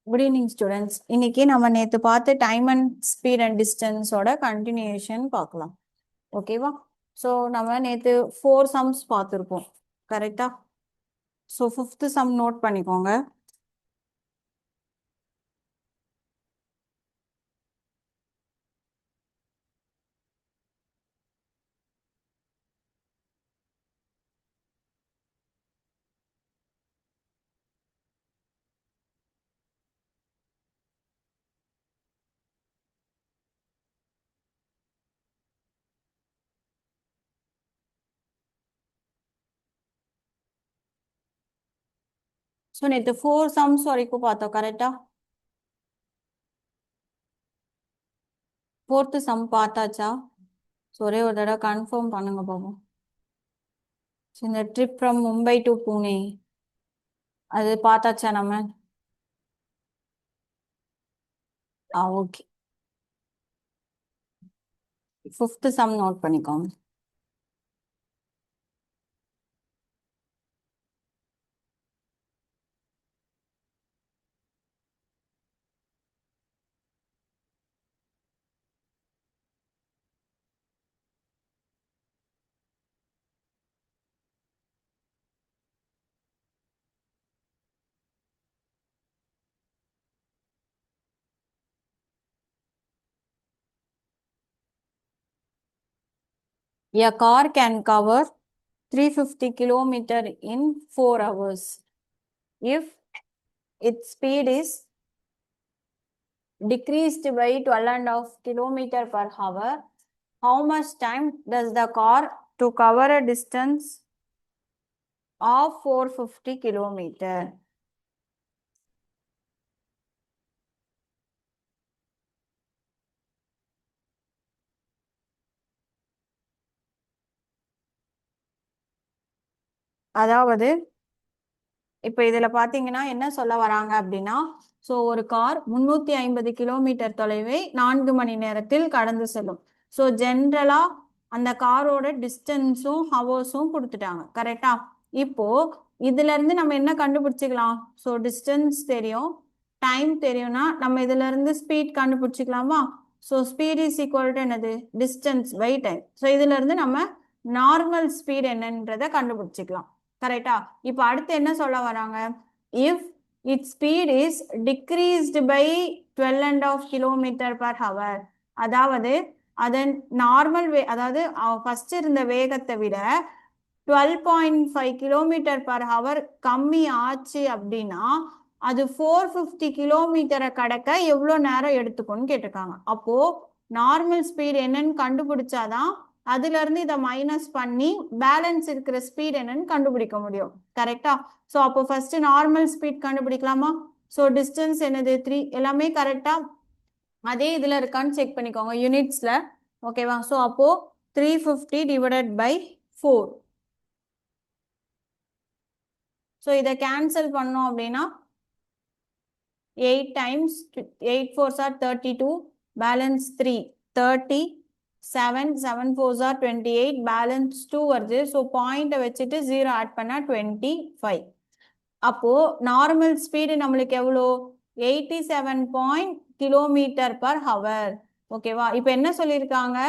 Good evening students. இன்னைக்கு நம்ம நேற்று பார்த்து டைம் அண்ட் ஸ்பீட் அண்ட் டிஸ்டன்ஸோட கண்டினியூஷன் பார்க்கலாம். ஓகேவா? ஸோ நம்ம நேற்று 4 சம்ஸ் பார்த்துருப்போம், கரெக்டா? ஸோ 5th சம் நோட் பண்ணிக்கோங்க. ஸோ நேற்று 4 சம்ஸ் வரைக்கும் பார்த்தோம், கரெக்டா? 4th some பார்த்தாச்சா? ஸோ ஒரே ஒரு தடவை கன்ஃபார்ம் பண்ணுங்க பாப்போம். ஸோ இந்த trip from Mumbai to Pune அது பார்த்தாச்சா நம்ம? ஓகே. 5th சம் நோட் பண்ணிக்கோங்க. A car can cover 350 kilometer in 4 hours if its speed is decreased by 12.5 kilometer per hour. How much time does the car to cover a distance of 450 kilometer? அதாவது இப்ப இதுல பாத்தீங்கன்னா என்ன சொல்ல வராங்க அப்படின்னா, so ஒரு கார் 350 கிலோமீட்டர் தொலைவை 4 மணி நேரத்தில் கடந்து செல்லும். ஸோ ஜென்ரலா அந்த காரோட டிஸ்டன்ஸும் ஹவர்ஸும் கொடுத்துட்டாங்க, கரெக்டா? இப்போ இதுல இருந்து நம்ம என்ன கண்டுபிடிச்சிக்கலாம்? ஸோ டிஸ்டன்ஸ் தெரியும், டைம் தெரியும்னா நம்ம இதுல இருந்து ஸ்பீட் கண்டுபிடிச்சிக்கலாமா? So speed is equal to என்னது? Distance by time. ஸோ இதுல இருந்து நம்ம நார்மல் ஸ்பீட் என்னன்றதை கண்டுபிடிச்சிக்கலாம், கரெக்டா? இப்போ அடுத்து என்ன சொல்ல வராங்க? If it speed is decreased by 12.5 kilometre per hour, அதாவது அதன் நார்மல் அதாவது ஃபர்ஸ்ட் இருந்த வேகத்தை விட 12.5 கிலோமீட்டர் பர் ஹவர் கம்மி ஆச்சு அப்படின்னா அது 450 கிலோமீட்டரை கடக்க எவ்வளோ நேரம் எடுத்துக்கும்னு கேட்டிருக்காங்க. அப்போ நார்மல் ஸ்பீட் என்னன்னு கண்டுபிடிச்சாதான் அதுல இருந்து இதை மைனஸ் பண்ணி பேலன்ஸ் இருக்கிற ஸ்பீட் என்னன்னு கண்டுபிடிக்க முடியும், கரெக்டா? ஸோ அப்போ ஃபர்ஸ்ட் நார்மல் ஸ்பீட் கண்டுபிடிக்கலாமா? ஸோ டிஸ்டன்ஸ் என்னது? 3. எல்லாமே கரெக்டா அதே இதுல இருக்கான்னு செக் பண்ணிக்கோங்க யூனிட்ஸ்ல, ஓகேவா? ஸோ அப்போ 350 டிவைடட் பை 4. ஸோ இதை கேன்சல் பண்ணோம் அப்படின்னா 8 times 8 4s are 32, balance 3 30, 7 7 4s are 28, balance 2 வருது. ஸோ பாயிண்ட்டை வச்சுட்டு 0 ஆட் பண்ணா 25. அப்போ நார்மல் ஸ்பீடு நம்மளுக்கு எவ்வளோ? 87 கிலோமீட்டர் பர் ஹவர், ஓகேவா? இப்போ என்ன சொல்லியிருக்காங்க?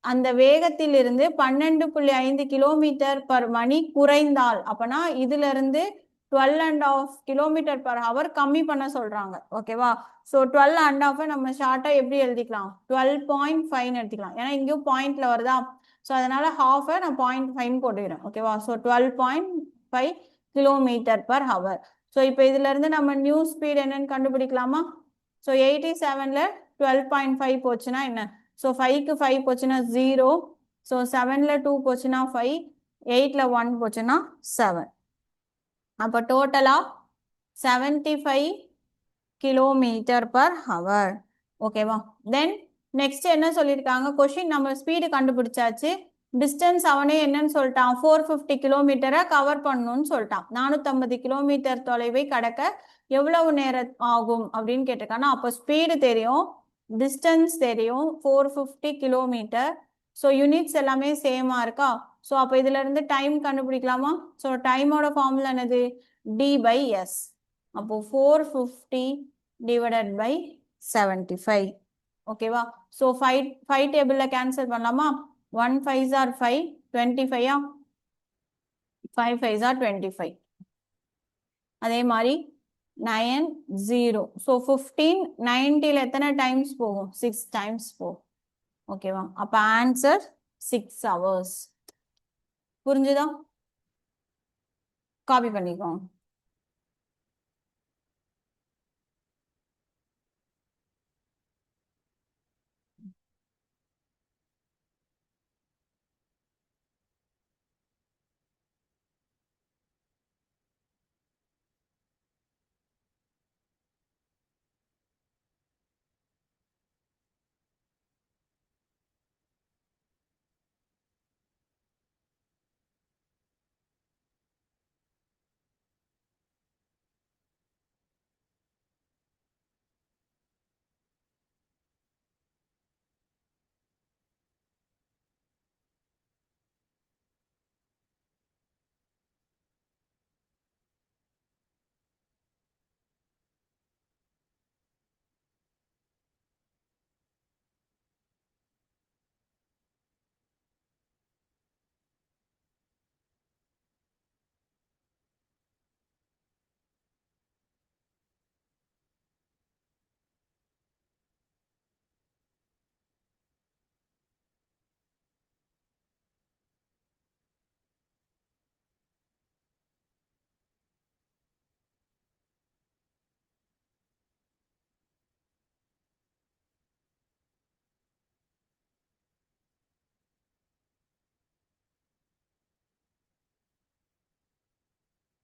அந்த வேகத்தில் இருந்து 12.5 கிலோமீட்டர் பர் மணி குறைந்தால், அப்பனா இதுல இருந்து 12.5 கிலோமீட்டர் பர் ஹவர் கம்மி பண்ண சொல்றாங்க, ஓகேவா? ஸோ 12.5 நம்ம ஷார்ட்டா எப்படி எழுதிக்கலாம்? 12.5 எடுத்துக்கலாம், ஏன்னா இங்கேயும் பாயிண்ட்ல வருதா? ஸோ அதனால ஹாஃபை நான் 0.5 போட்டுக்கிறேன், ஓகேவா? So 12.5 kilometre per hour. So இப்போ இதுல இருந்து நம்ம நியூ ஸ்பீட் என்னன்னு கண்டுபிடிக்கலாமா? ஸோ 87ல 12.5 போச்சுன்னா என்ன? ஸோ 5க்கு 5 போச்சுன்னா 0, ஸோ 7ல 2 போச்சுன்னா 5, 8ல 1 போச்சுன்னா 7. அப்போ டோட்டலா 75 கிலோமீட்டர் பர் ஹவர், ஓகேவா? தென் நெக்ஸ்ட் என்ன சொல்லியிருக்காங்க? கொஸ்டின் நம்ம ஸ்பீடு கண்டுபிடிச்சாச்சு, டிஸ்டன்ஸ் அவனே என்னன்னு சொல்லிட்டான்? 450 கிலோமீட்டரை கவர் பண்ணணும்னு சொல்லிட்டான். 450 கிலோமீட்டர் தொலைவை கடக்க எவ்வளவு நேரம் ஆகும் அப்படின்னு கேட்டிருக்காங்கன்னா, அப்போ ஸ்பீடு தெரியும், டிஸ்டன்ஸ் தெரியும், 450 கிலோமீட்டர். ஸோ யூனிட்ஸ் எல்லாமே சேமா இருக்கா? ஸோ அப்போ இதுல இருந்து டைம் கண்டுபிடிக்கலாமா? ஸோ டைமோட ஃபார்முலா என்னது? D/S. அப்போ 450 divided by 75. ஓகேவா? ஸோ 5 டேபிளில் கேன்சல் பண்ணலாமா? 1 5s are 5, 25 ah? 5 5s are 25. அதே மாதிரி 9 0. ஸோ 15 90ல் எத்தனை டைம்ஸ் போகும்? 6 டைம்ஸ் போகும். ஓகேவா? அப்போ ஆன்சர் 6 hours. புரிஞ்சுதா? காப்பி பண்ணிக்கோங்க.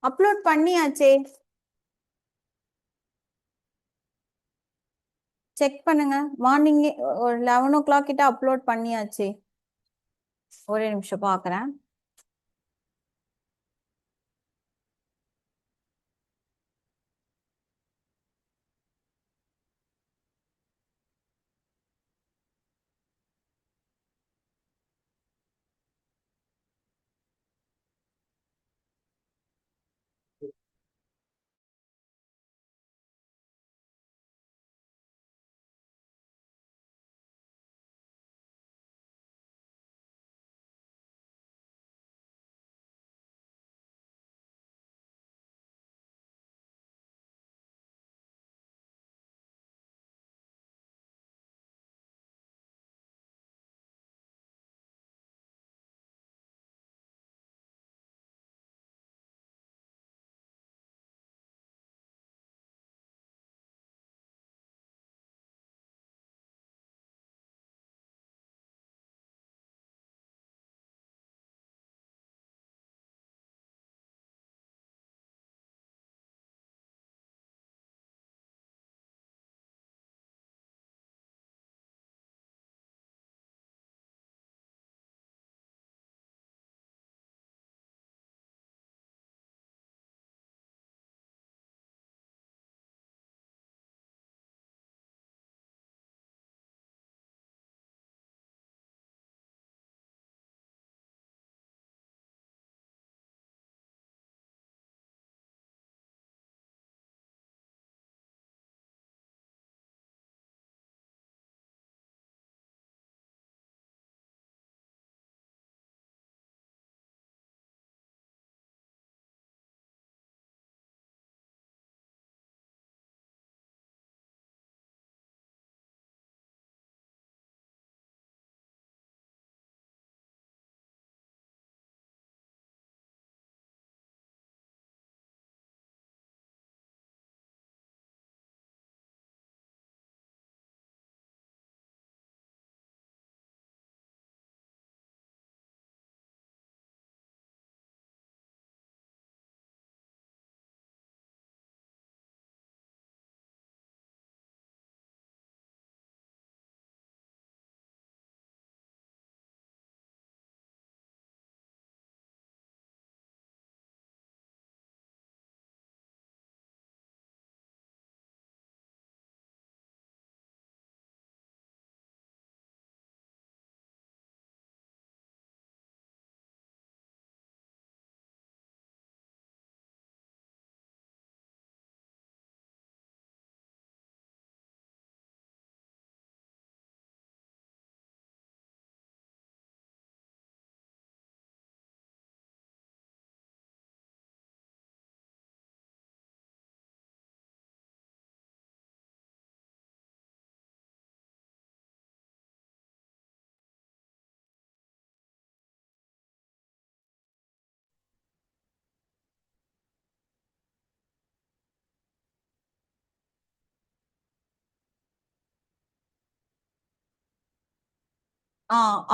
அப்லோட் பண்ணியாச்சே, செக் பண்ணுங்க. மார்னிங் ஒரு 11 o'clock கிட்ட அப்லோட் பண்ணியாச்சே. ஒரே நிமிஷம் பார்க்குறேன்.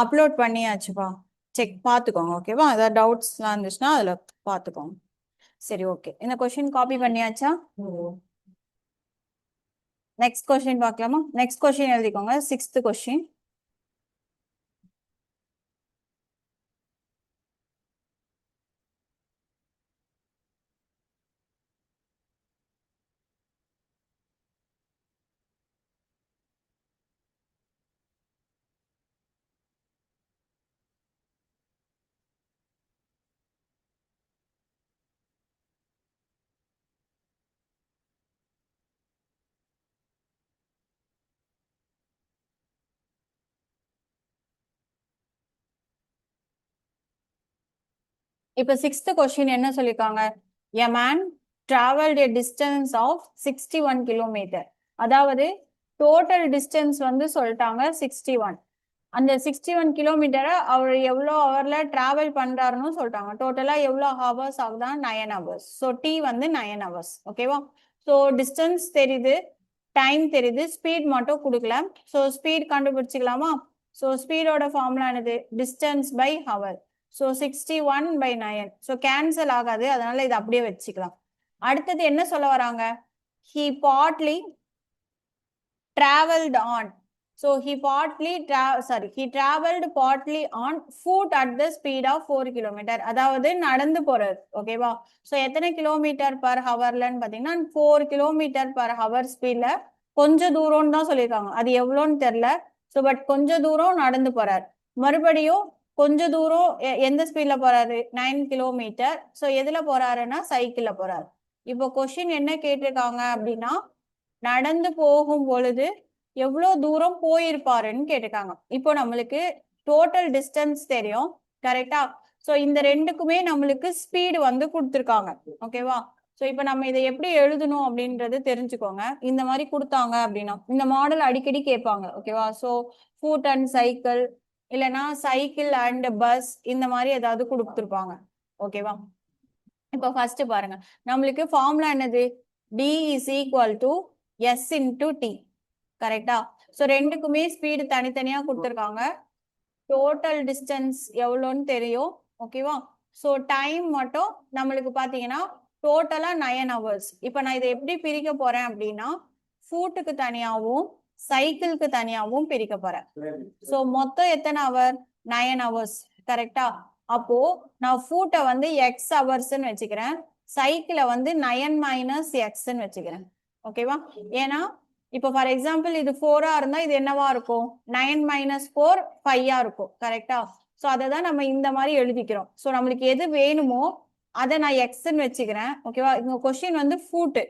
அப்லோட் பண்ணியாச்சுப்பா. செக் பார்த்துக்கோங்க. ஓகேவா? ஏதாவது டவுட்ஸ்லாம் இருந்துச்சுன்னா அதில் பார்த்துக்கோங்க. சரி, ஓகே. இந்த கொஸ்டின் காப்பி பண்ணியாச்சா? நெக்ஸ்ட் கொஸ்டின் பார்க்கலாமா? நெக்ஸ்ட் கொஸ்டின் எழுதிக்கோங்க. 6th question. இப்ப 6th கொஸ்டின் என்ன சொல்லிருக்காங்க? A man traveled a distance of 61 kilometre. அதாவது டோட்டல் டிஸ்டன்ஸ் வந்து சொல்லிட்டாங்க 61. அந்த 61 கிலோமீட்டரை அவர் எவ்வளோ ஹவர்ல டிராவல் பண்றாருன்னு சொல்லிட்டாங்க. டோட்டலா எவ்வளோ ஹவர்ஸ் ஆகுதா? 9 ஹவர்ஸ். ஸோ டி வந்து 9 ஹவர்ஸ். ஓகேவா? ஸோ டிஸ்டன்ஸ் தெரியுது, டைம் தெரியுது, ஸ்பீட் மட்டும் கொடுக்கல. ஸோ ஸ்பீட் கண்டுபிடிச்சிக்கலாமா? ஸோ ஸ்பீடோட ஃபார்முலா என்னது? Distance by hour. So 61/9. So cancel ஆகாது, அதனால இதை அப்படியே வச்சுக்கலாம். அடுத்தது என்ன சொல்ல வராங்க? He partly traveled on. So he traveled partly on foot at the speed of 4 kilometer. அதாவது நடந்து போறது. ஓகேவா? ஸோ எத்தனை கிலோமீட்டர் பர் ஹவர்லன்னு பார்த்தீங்கன்னா 4 கிலோமீட்டர் பர் ஹவர் ஸ்பீட்ல கொஞ்சம் தூரம்னு தான் சொல்லியிருக்காங்க. அது எவ்வளோன்னு தெரியல. ஸோ பட் கொஞ்ச தூரம் நடந்து போறாரு. மறுபடியும் கொஞ்ச தூரம் எந்த ஸ்பீட்ல போறாரு? 9 கிலோமீட்டர். ஸோ எதுல போறாருன்னா சைக்கிள்ல போறாரு. இப்போ கொஸ்டின் என்ன கேட்டிருக்காங்க அப்படின்னா, நடந்து போகும் பொழுது எவ்வளவு தூரம் போயிருப்பாருன்னு கேட்டிருக்காங்க. இப்போ நம்மளுக்கு டோட்டல் டிஸ்டன்ஸ் தெரியும். கரெக்டா? ஸோ இந்த ரெண்டுக்குமே நம்மளுக்கு ஸ்பீடு வந்து கொடுத்துருக்காங்க. ஓகேவா? ஸோ இப்போ நம்ம இதை எப்படி எழுதணும் அப்படின்றது தெரிஞ்சுக்கோங்க. இந்த மாதிரி கொடுத்தாங்க அப்படின்னா இந்த மாடல் அடிக்கடி கேட்பாங்க. ஓகேவா? ஸோ ஃபுட் அண்ட் சைக்கிள், இல்லைன்னா சைக்கிள் அண்ட் பஸ், இந்த மாதிரி ஏதாவது கொடுத்துருப்பாங்க. ஓகேவா? இப்போ ஃபர்ஸ்ட் பாருங்க, நம்மளுக்கு ஃபார்முலா என்னது? T is equal to S into T. கரெக்டா? ஸோ ரெண்டுக்குமே ஸ்பீடு தனித்தனியா கொடுத்துருக்காங்க. டோட்டல் டிஸ்டன்ஸ் எவ்வளோன்னு தெரியும். ஓகேவா? ஸோ டைம் மட்டும் நம்மளுக்கு பார்த்தீங்கன்னா டோட்டலா 9 ஹவர்ஸ். இப்போ நான் இதை எப்படி பிரிக்க போறேன் அப்படின்னா, ஃபூட்டுக்கு தனியாகவும் சைக்கிளுக்கு தனியாகவும் பிரிக்க போறேன். ஸோ மொத்தம் எத்தனை ஹவர்? 9 ஹவர்ஸ். கரெக்டா? அப்போ நான் ஃபூட்டை வந்து எக்ஸ் ஹவர்ஸ்ன்னு வச்சுக்கிறேன், சைக்கிளை வந்து 9 மைனஸ் எக்ஸ்ன்னு வச்சுக்கிறேன். ஓகேவா? ஏன்னா இப்போ ஃபார் எக்ஸாம்பிள் இது 4 இருந்தா இது என்னவா இருக்கும்? 9 மைனஸ் 4 5 இருக்கும். கரெக்டா? ஸோ அதை தான் நம்ம இந்த மாதிரி எழுதிக்கிறோம். ஸோ நம்மளுக்கு எது வேணுமோ அதை நான் எக்ஸ்ன்னு வச்சுக்கிறேன். ஓகேவா? இந்த கொஸ்டின் வந்து ஃபூட்டு.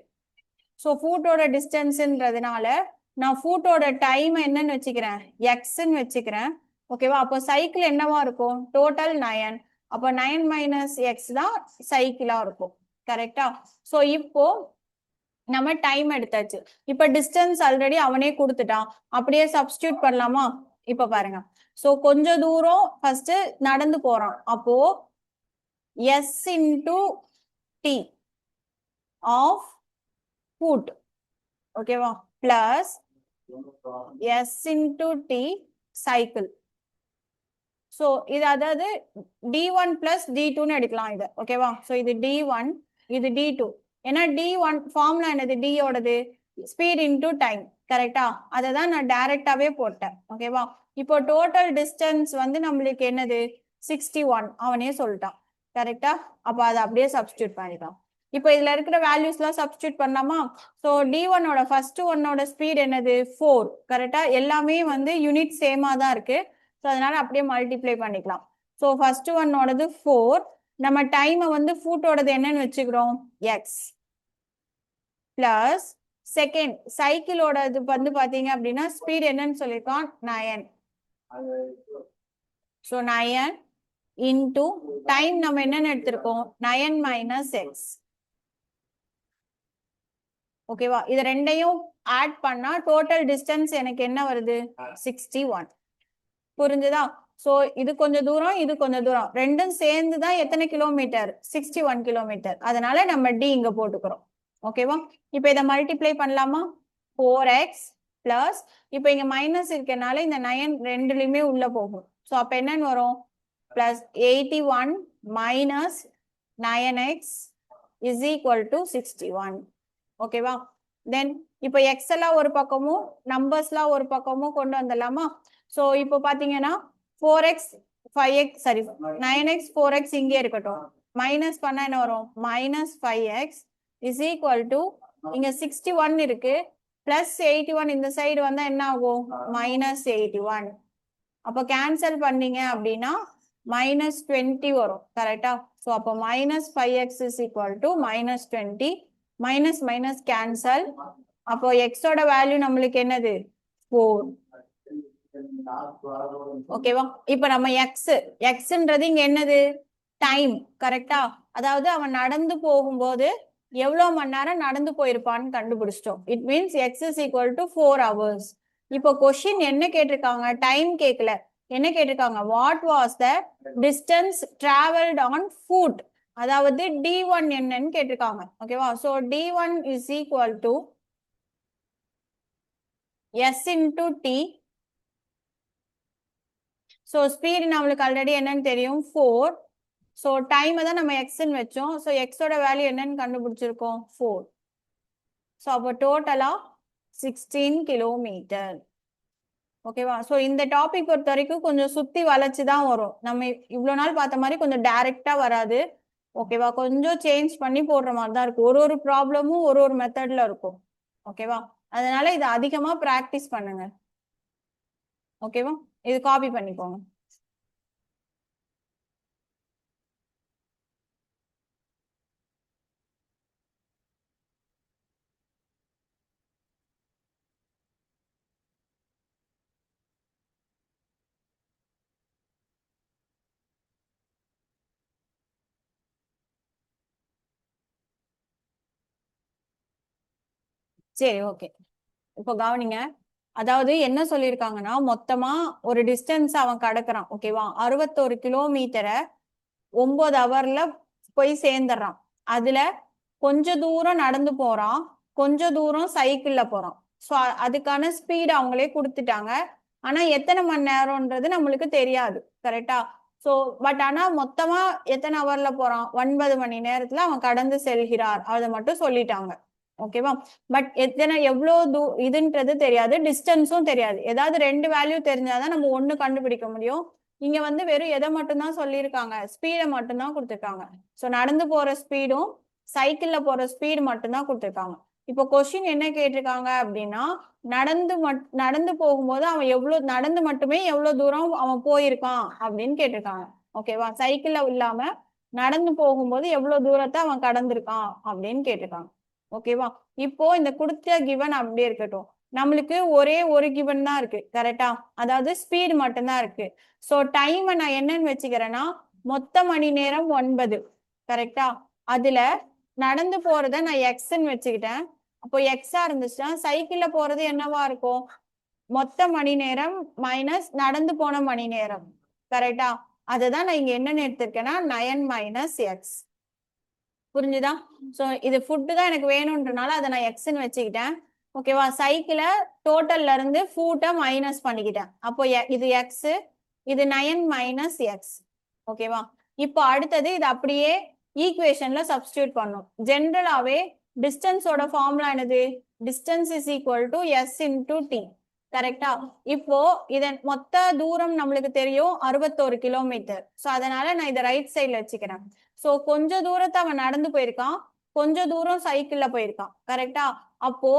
ஸோ ஃபூட்டோட டிஸ்டன்ஸ்ன்றதுனால நான் ஃபூட்டோட டைம் என்னன்னு வச்சுக்கிறேன்? எக்ஸ்ன்னு வச்சுக்கிறேன். ஓகேவா? அப்போ சைக்கிள் என்னவா இருக்கும்? டோட்டல் 9. அப்போ 9 மைனஸ் எக்ஸ் தான் சைக்கிளா இருக்கும். கரெக்டா? ஸோ இப்போ நம்ம டைம் எடுத்தாச்சு. இப்ப டிஸ்டன்ஸ் ஆல்ரெடி அவனே கொடுத்துட்டான், அப்படியே சப்ஸ்டியூட் பண்ணலாமா? இப்ப பாருங்க. சோ கொஞ்ச தூரம் ஃபர்ஸ்ட் நடந்து போறான். அப்போ S into T of foot. ஓகேவா? Plus S into T cycle. So இது அதாவது d1 பிளஸ் d2ன்னு எடுக்கலாம் இது. ஓகேவா? சோ இது d1, இது d2. ஏன்னா d1 ஃபார்முலா என்னது? d ஓடது ஸ்பீட் இன்டு டைம். கரெக்டா? அதை தான் நான் டைரக்டாவே போட்டேன். ஓகேவா? இப்போ டோட்டல் டிஸ்டன்ஸ் வந்து நம்மளுக்கு என்னது? 61 அவனே சொல்லிட்டான். கரெக்டா? அப்போ அதை அப்படியே சப்ஸ்டியூட் பண்ணிக்கலாம். இப்போ இதுல இருக்கிற வேல்யூஸ் எல்லாம் சப்ஸ்டியூட் பண்ணலாமா? ஸோ d1ஓட ஃபர்ஸ்ட் ஒன்னோட ஸ்பீட் என்னது? 4. கரெக்டா? எல்லாமே வந்து யூனிட் சேமா தான் இருக்கு. ஸோ அதனால அப்படியே மல்டிப்ளை பண்ணிக்கலாம். ஸோ ஃபர்ஸ்ட் ஒன்னோடது 4. நம்ம டைமை வந்து ஃபூட்டோடது என்னன்னு வச்சுக்கிறோம்? எக்ஸ். பிளஸ் செகண்ட் சைக்கிளோட இது வந்து பாத்தீங்க அப்படின்னா ஸ்பீட் என்னன்னு சொல்லியிருக்கோம்? 9. ஸோ 9 இன்டு டைம் நம்ம என்னன்னு எடுத்திருக்கோம்? 9 மைனஸ் எக்ஸ். ஓகேவா? இது ரெண்டையும் ஆட் பண்ணா டோட்டல் டிஸ்டன்ஸ் எனக்கு என்ன வருது? 61. புரிஞ்சுதா? சோ இது கொஞ்சம் தூரம், இது கொஞ்சம் தூரம், ரெண்டும் சேர்ந்து தான் எத்தனை கிலோமீட்டர்? 61 கிலோமீட்டர். அதனால நம்ம டி இங்க போட்டுக்கிறோம். ஓகேவா? இப்போ இதை மல்டிப்ளை பண்ணலாமா? 4x பிளஸ் இப்போ இங்க மைனஸ் இருக்கனால இந்த 9 ரெண்டுலயுமே உள்ள போகும். ஸோ அப்ப என்னன்னு வரும்? Plus 81 minus 9x is equal to 61. ஓகேவா? தென் இப்போ எக்ஸ் எல்லாம் ஒரு பக்கமும் நம்பர்ஸ்லாம் ஒரு பக்கமும் கொண்டு வந்துடலாமா? ஸோ இப்போ பாத்தீங்கன்னா 4x 5x sorry 9x 4x இங்கே இருக்கட்டும். மைனஸ் பண்ணா என்ன வரும்? Minus 5x is equal to இங்க 61 இருக்கு பிளஸ் 81 இந்த சைடு வந்தா என்ன ஆகும்? மைனஸ் 81. அப்போ கேன்சல் பண்ணீங்க அப்படின்னா மைனஸ் 20 வரும். கரெக்டா? ஸோ அப்போ minus 5x is equal to minus 20. Minus minus cancel. அப்போ எக்ஸோட வேல்யூ நம்மளுக்கு என்னது? 4. ஓகேவா? இப்ப நம்ம எக்ஸ்ன்றது இங்க என்னது? டைம். கரெக்டா? அதாவது அவன் நடந்து போகும்போது எவ்வளவு மணி நேரம் நடந்து போயிருப்பான்னு கண்டுபிடிச்சிட்டோம். It means X is equal to 4 hours. இப்போ கொஸ்டின் என்ன கேட்டிருக்காங்க? டைம் கேட்கல. என்ன கேட்டிருக்காங்க? What was the distance travelled on food? அதாவது d1 என்னன்னு கேட்டிருக்காங்க. ஓகேவா? So d1 is equal to s into t. So speed நம்மளுக்கு ஆல்ரெடி என்னன்னு தெரியும் 4. ஸோ டைமை தான் நம்ம எக்ஸ்ன்னு வச்சோம். ஸோ எக்ஸோட வேல்யூ என்னன்னு கண்டுபிடிச்சிருக்கோம் 4. ஸோ அப்போ டோட்டலா 16 கிலோமீட்டர். ஓகேவா? ஸோ இந்த டாபிக் பொறுத்த வரைக்கும் கொஞ்சம் சுத்தி வளைச்சு தான் வரும். நம்ம இவ்வளோ நாள் பார்த்த மாதிரி கொஞ்சம் டைரக்டா வராது. ஓகேவா? கொஞ்சம் சேஞ்ச் பண்ணி போடுற மாதிரி தான் இருக்கும். ஒரு ப்ராப்ளமும் ஒரு மெத்தட்ல இருக்கும். ஓகேவா? அதனால இதை அதிகமா பிராக்டிஸ் பண்ணுங்க. ஓகேவா? இது காப்பி பண்ணிக்கோங்க. சரி, ஓகே. இப்போ கவனிங்க. அதாவது என்ன சொல்லியிருக்காங்கன்னா மொத்தமா ஒரு டிஸ்டன்ஸ் அவன் கடக்குறான். ஓகேவா? 61 கிலோமீட்டரை 9 ஹவர்ல போய் சேர்ந்துடுறான். அதுல கொஞ்ச தூரம் நடந்து போறான், கொஞ்ச தூரம் சைக்கிள்ல போறான். ஸோ அதுக்கான ஸ்பீட் அவங்களே கொடுத்துட்டாங்க. ஆனா எத்தனை மணி நேரம்ன்றது நம்மளுக்கு தெரியாது. கரெக்டா? ஸோ பட் ஆனா மொத்தமா எத்தனை ஹவர்ல போறான்? 9 மணி நேரத்துல அவன் கடந்து செல்கிறார். அதை மட்டும் சொல்லிட்டாங்க. ஓகேவா? பட் எவ்வளவு இதுன்றது தெரியாது, டிஸ்டன்ஸும் தெரியாது. ஏதாவது 2 வேல்யூ தெரிஞ்சாதான் நம்ம ஒண்ணு கண்டுபிடிக்க முடியும். இங்க வந்து வெறும் எதை மட்டும்தான் சொல்லியிருக்காங்க? ஸ்பீடை மட்டும்தான் கொடுத்துருக்காங்க. ஸோ நடந்து போற ஸ்பீடும் சைக்கிள்ல போற ஸ்பீடு மட்டும்தான் கொடுத்துருக்காங்க. இப்போ கொஸ்டின் என்ன கேட்டிருக்காங்க அப்படின்னா நடந்து போகும்போது அவன் எவ்வளவு நடந்து மட்டுமே எவ்வளவு தூரம் அவன் போயிருக்கான் அப்படின்னு கேட்டிருக்காங்க. ஓகேவா? சைக்கிள்ல இல்லாம நடந்து போகும்போது எவ்வளவு தூரத்தை அவன் கடந்திருக்கான் அப்படின்னு கேட்டிருக்காங்க. ஓகேவா? இப்போ இந்த கொடுத்த கிவன் அப்படியே இருக்கட்டும். நம்மளுக்கு ஒரே ஒரு கிவன் தான் இருக்கு. கரெக்டா? அதாவது ஸ்பீடு மட்டும்தான் இருக்கு. ஸோ டைமை நான் என்னன்னு வச்சுக்கிறேன்னா மொத்த மணி நேரம் 9. கரெக்டா? அதுல நடந்து போறத நான் எக்ஸ்ன்னு வச்சுக்கிட்டேன். அப்போ எக்ஸா இருந்துச்சுன்னா சைக்கிள்ல போறது என்னவா இருக்கும்? மொத்த மணி நேரம் மைனஸ் நடந்து போன மணி நேரம். கரெக்டா? அதுதான் நான் இங்க என்னன்னு எடுத்திருக்கேன்னா 9 மைனஸ் எக்ஸ். புரிஞ்சுதா? சோ இது ஃபுட்டு தான் எனக்கு வேணும்ன்றனால அதை நான் எக்ஸ்ன்னு வச்சுக்கிட்டேன். ஓகேவா? சைக்கிள டோட்டல்ல இருந்து ஃபுட்டை மைனஸ் பண்ணிக்கிட்டேன். அப்போ இது எக்ஸ், இது 9 மைனஸ் எக்ஸ். ஓகேவா? இப்போ அடுத்தது இது அப்படியே ஈக்குவேஷன்ல சப்ஸ்டியூட் பண்ணும். ஜென்ரலாவே டிஸ்டன்ஸோட ஃபார்முலா என்னது? Distance is equal to S into T. கரெக்டா? இப்போ இதன் மொத்த தூரம் நம்மளுக்கு தெரியும் 61 கிலோமீட்டர். ஸோ அதனால நான் இதை ரைட் சைட்ல வச்சுக்கிறேன். ஸோ கொஞ்ச தூரத்தை அவன் நடந்து போயிருக்கான், கொஞ்ச தூரம் சைக்கிள்ல போயிருக்கான். கரெக்டா? அப்போ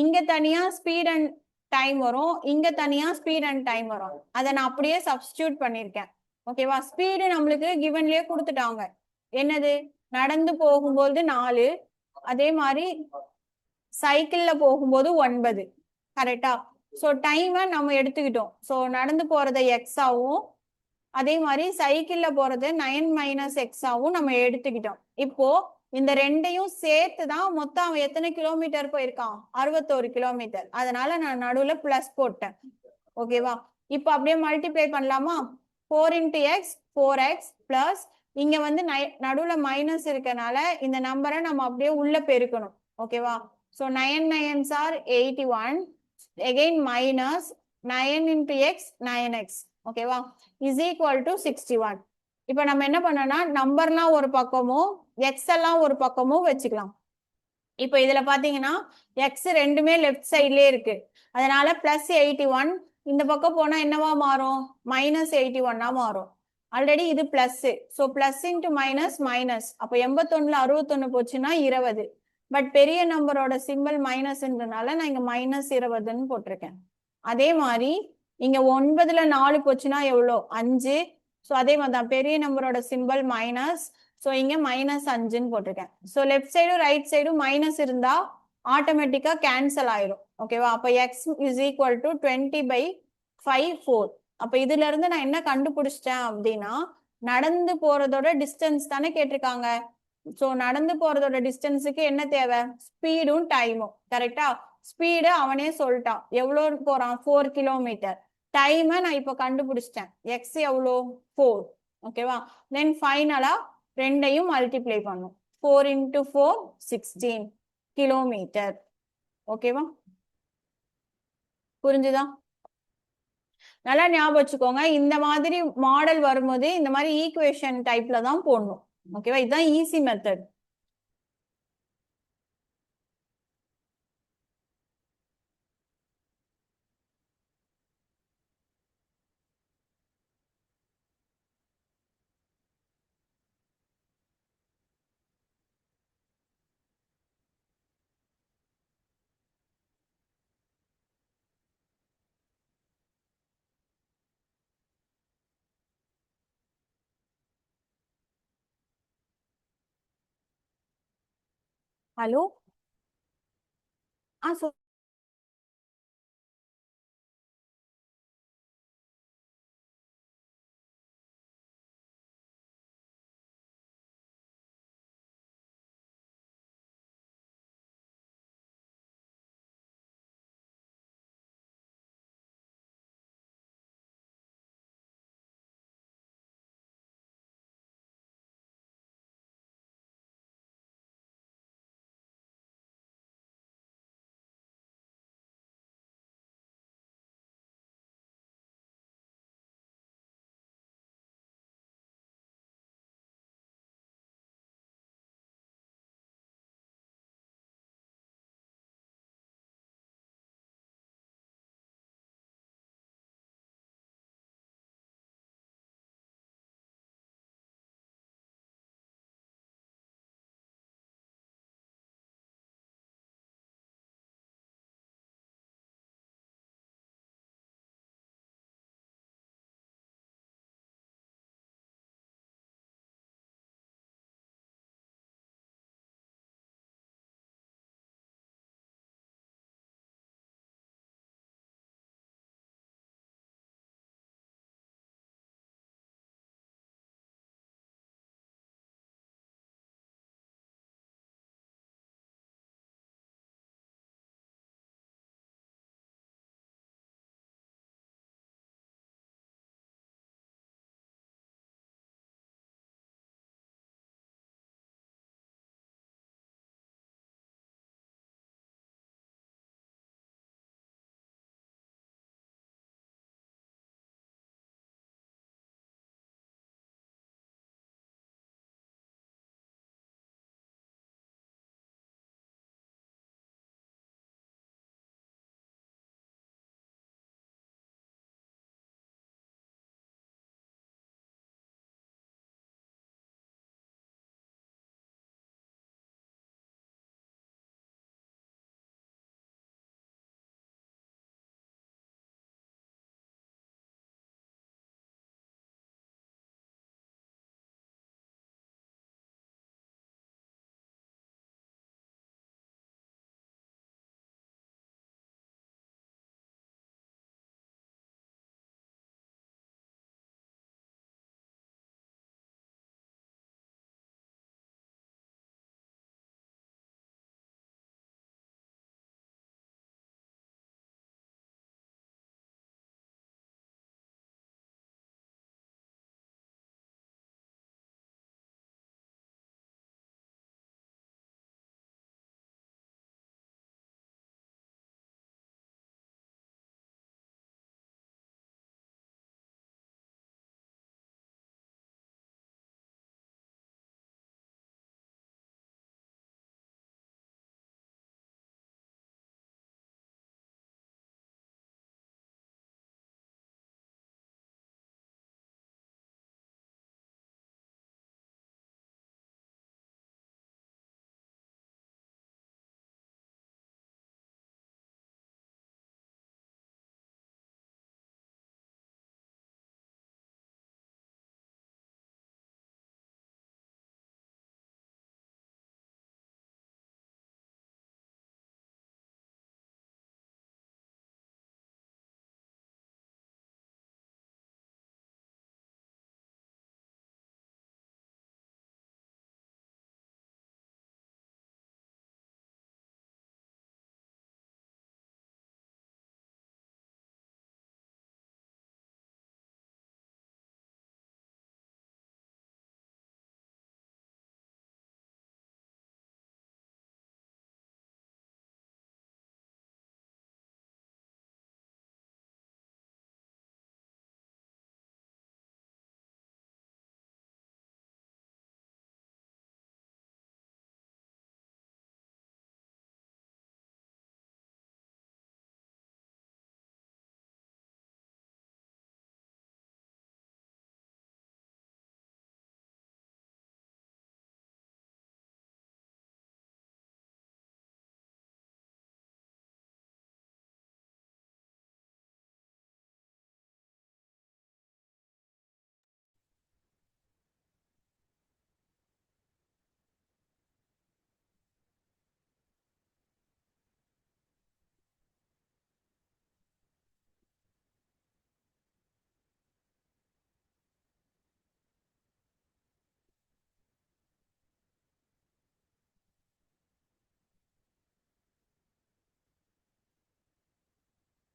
இங்க தனியா ஸ்பீட் அண்ட் டைம் வரும், இங்க தனியா ஸ்பீட் அண்ட் டைம் வரும். அதை நான் அப்படியே சப்ஸ்டியூட் பண்ணிருக்கேன். ஓகேவா? ஸ்பீடு நம்மளுக்கு கிவன்லயே கொடுத்துட்டாங்க. என்னது? நடந்து போகும்போது 4, அதே மாதிரி சைக்கிள்ல போகும்போது 9. கரெக்டா? ஸோ டைமை நம்ம எடுத்துக்கிட்டோம். ஸோ நடந்து போறதை எக்ஸாவும் அதே மாதிரி சைக்கிள்ல போறது 9 மைனஸ் எக்ஸாவும் நம்ம எடுத்துக்கிட்டோம். இப்போ இந்த ரெண்டையும் சேர்த்து தான் மொத்தம் அவன் எத்தனை கிலோமீட்டர் போயிருக்கான்? 61 கிலோமீட்டர். அதனால நான் நடுவுல பிளஸ் போட்டேன். ஓகேவா? இப்போ அப்படியே மல்டிப்ளை பண்ணலாமா? 4 இன்டு எக்ஸ் 4x பிளஸ் இங்க வந்து நடுவுல மைனஸ் இருக்கனால இந்த நம்பரை நம்ம அப்படியே உள்ள பெருக்கணும். ஓகேவா? So 9 9s are 81. again minus 9 into x 9x ஓகேவா இஸ் ஈக்குவல் டு 61. இப்போ நம்ம என்ன பண்ணோம்னா நம்பர்லாம் ஒரு பக்கமும் எக்ஸ் எல்லாம் ஒரு பக்கமும் வச்சுக்கலாம். இப்போ இதுல பாத்தீங்கன்னா எக்ஸ் ரெண்டுமே லெஃப்ட் சைட்லயே இருக்கு, அதனால +81 இந்த பக்கம் போனா என்னவா மாறும் -81 மாறும். ஆல்ரெடி இது plus, so plus into minus minus, அப்போ 81ல 61 போச்சுன்னா 20. பட் பெரிய நம்பரோட சிம்பிள் மைனஸ்ன்றனால நான் இங்க -20ன்னு போட்டிருக்கேன். அதே மாதிரி இங்க 9ல 4 போச்சுன்னா எவ்வளோ 5, ஸோ அதே மாதிரி தான் பெரிய நம்பரோட சிம்பிள் மைனஸ், ஸோ இங்க -5ன்னு போட்டிருக்கேன். ஸோ லெஃப்ட் சைடும் ரைட் சைடும் மைனஸ் இருந்தா ஆட்டோமேட்டிக்கா கேன்சல் ஆயிரும். ஓகேவா, அப்போ எக்ஸ் இஸ் ஈக்குவல் டு 20/5 4. அப்ப இதுல இருந்து நான் என்ன கண்டுபிடிச்சிட்டேன் அப்படின்னா நடந்து போறதோட டிஸ்டன்ஸ் தானே கேட்டிருக்காங்க. ஸோ நடந்து போறதோட டிஸ்டன்ஸுக்கு என்ன தேவை, ஸ்பீடும் டைமும். கரெக்டா, ஸ்பீடு அவனே சொல்லிட்டான், எவ்வளோ போறான் 4 கிலோமீட்டர். டைமை நான் இப்போ கண்டுபிடிச்சிட்டேன், எக்ஸ் எவ்வளோ 4. ஓகேவா, தென் ஃபைனலா ரெண்டையும் மல்டிப்ளை பண்ணும், 4 into 4 16 கிலோமீட்டர். ஓகேவா, புரிஞ்சுதா? நல்லா ஞாபகம் வச்சுக்கோங்க, இந்த மாதிரி மாடல் வரும்போது இந்த மாதிரி ஈக்குவேஷன் டைப்ல தான் போடணும். ஓகேவா, இதுதான் ஈஸி மெத்தட். ஹலோ,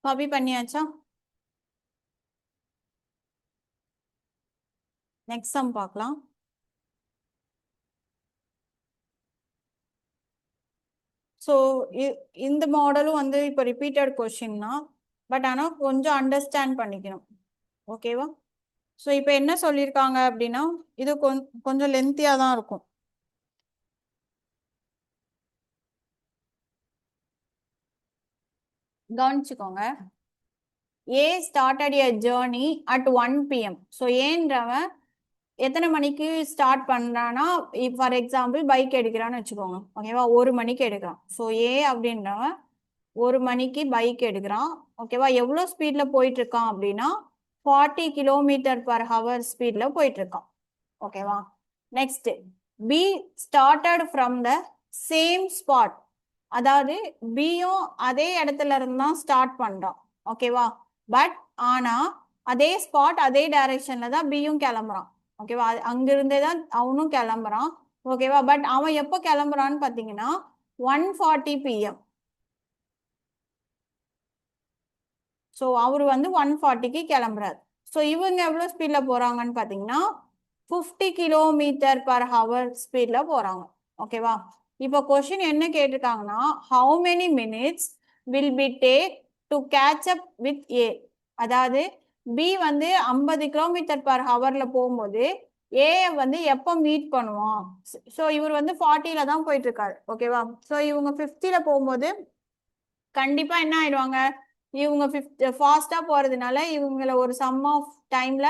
காப்பி பண்ணியாச்சா? நெக்ஸ்ட் சம் பார்க்கலாம். ஸோ இந்த மாடலும் வந்து இப்போ ரிப்பீட்டட் கொஷின் தான், பட் ஆனால் கொஞ்சம் அண்டர்ஸ்டாண்ட் பண்ணிக்கணும். ஓகேவா? ஸோ இப்போ என்ன சொல்லியிருக்காங்க அப்படின்னா, இது கொஞ்சம் லென்த்தியாக தான் இருக்கும். கவனிச்சுக்கோங்க. A started a journey at 1 PM. So ஏன்றவன் எத்தனை மணிக்கு ஸ்டார்ட் பண்றான்னா, ஃபார் எக்ஸாம்பிள் பைக் எடுக்கிறான்னு வச்சுக்கோங்க. ஓகேவா? 1 மணிக்கு எடுக்கிறான். ஸோ ஏ அப்படின்றவன் 1 மணிக்கு பைக் எடுக்கிறான். ஓகேவா? எவ்வளோ ஸ்பீட்ல போயிட்டு இருக்கான் அப்படின்னா 40 km/h ஸ்பீட்ல போயிட்டு இருக்கான். ஓகேவா? Next B started from the same spot. அதாவது பியும் அதே இடத்துல இருந்து தான் ஸ்டார்ட் பண்றான். ஓகேவா? பட் ஆனா அதே ஸ்பாட் அதே டைரக்ஷன்ல தான் பியும் கிளம்புறான். ஓகேவா? அங்கிருந்தே தான் அவனும் கிளம்புறான். ஓகேவா? பட் அவன் எப்போ கிளம்புறான்னு பாத்தீங்கன்னா 1:40 PM. ஸோ அவர் வந்து 1:40க்கு கிளம்புறாரு. ஸோ இவங்க எவ்வளோ ஸ்பீட்ல போறாங்கன்னு பாத்தீங்கன்னா 50 km/h ஸ்பீட்ல போறாங்க. ஓகேவா? இப்போ கொஸ்டின் என்ன கேட்டிருக்காங்கன்னா, how many minutes will be take to catch up with A? அதாவது பி வந்து 50 km/h போகும்போது ஏ வந்து எப்போ மீட் பண்ணுவான்? ஸோ இவர் வந்து 40ல தான் போயிட்டு இருக்காரு. ஓகேவா? ஸோ இவங்க 50ல போகும்போது கண்டிப்பா என்ன ஆயிடுவாங்க, இவங்க ஃபாஸ்டா போறதுனால இவங்கள ஒரு சம் ஆஃப் டைம்ல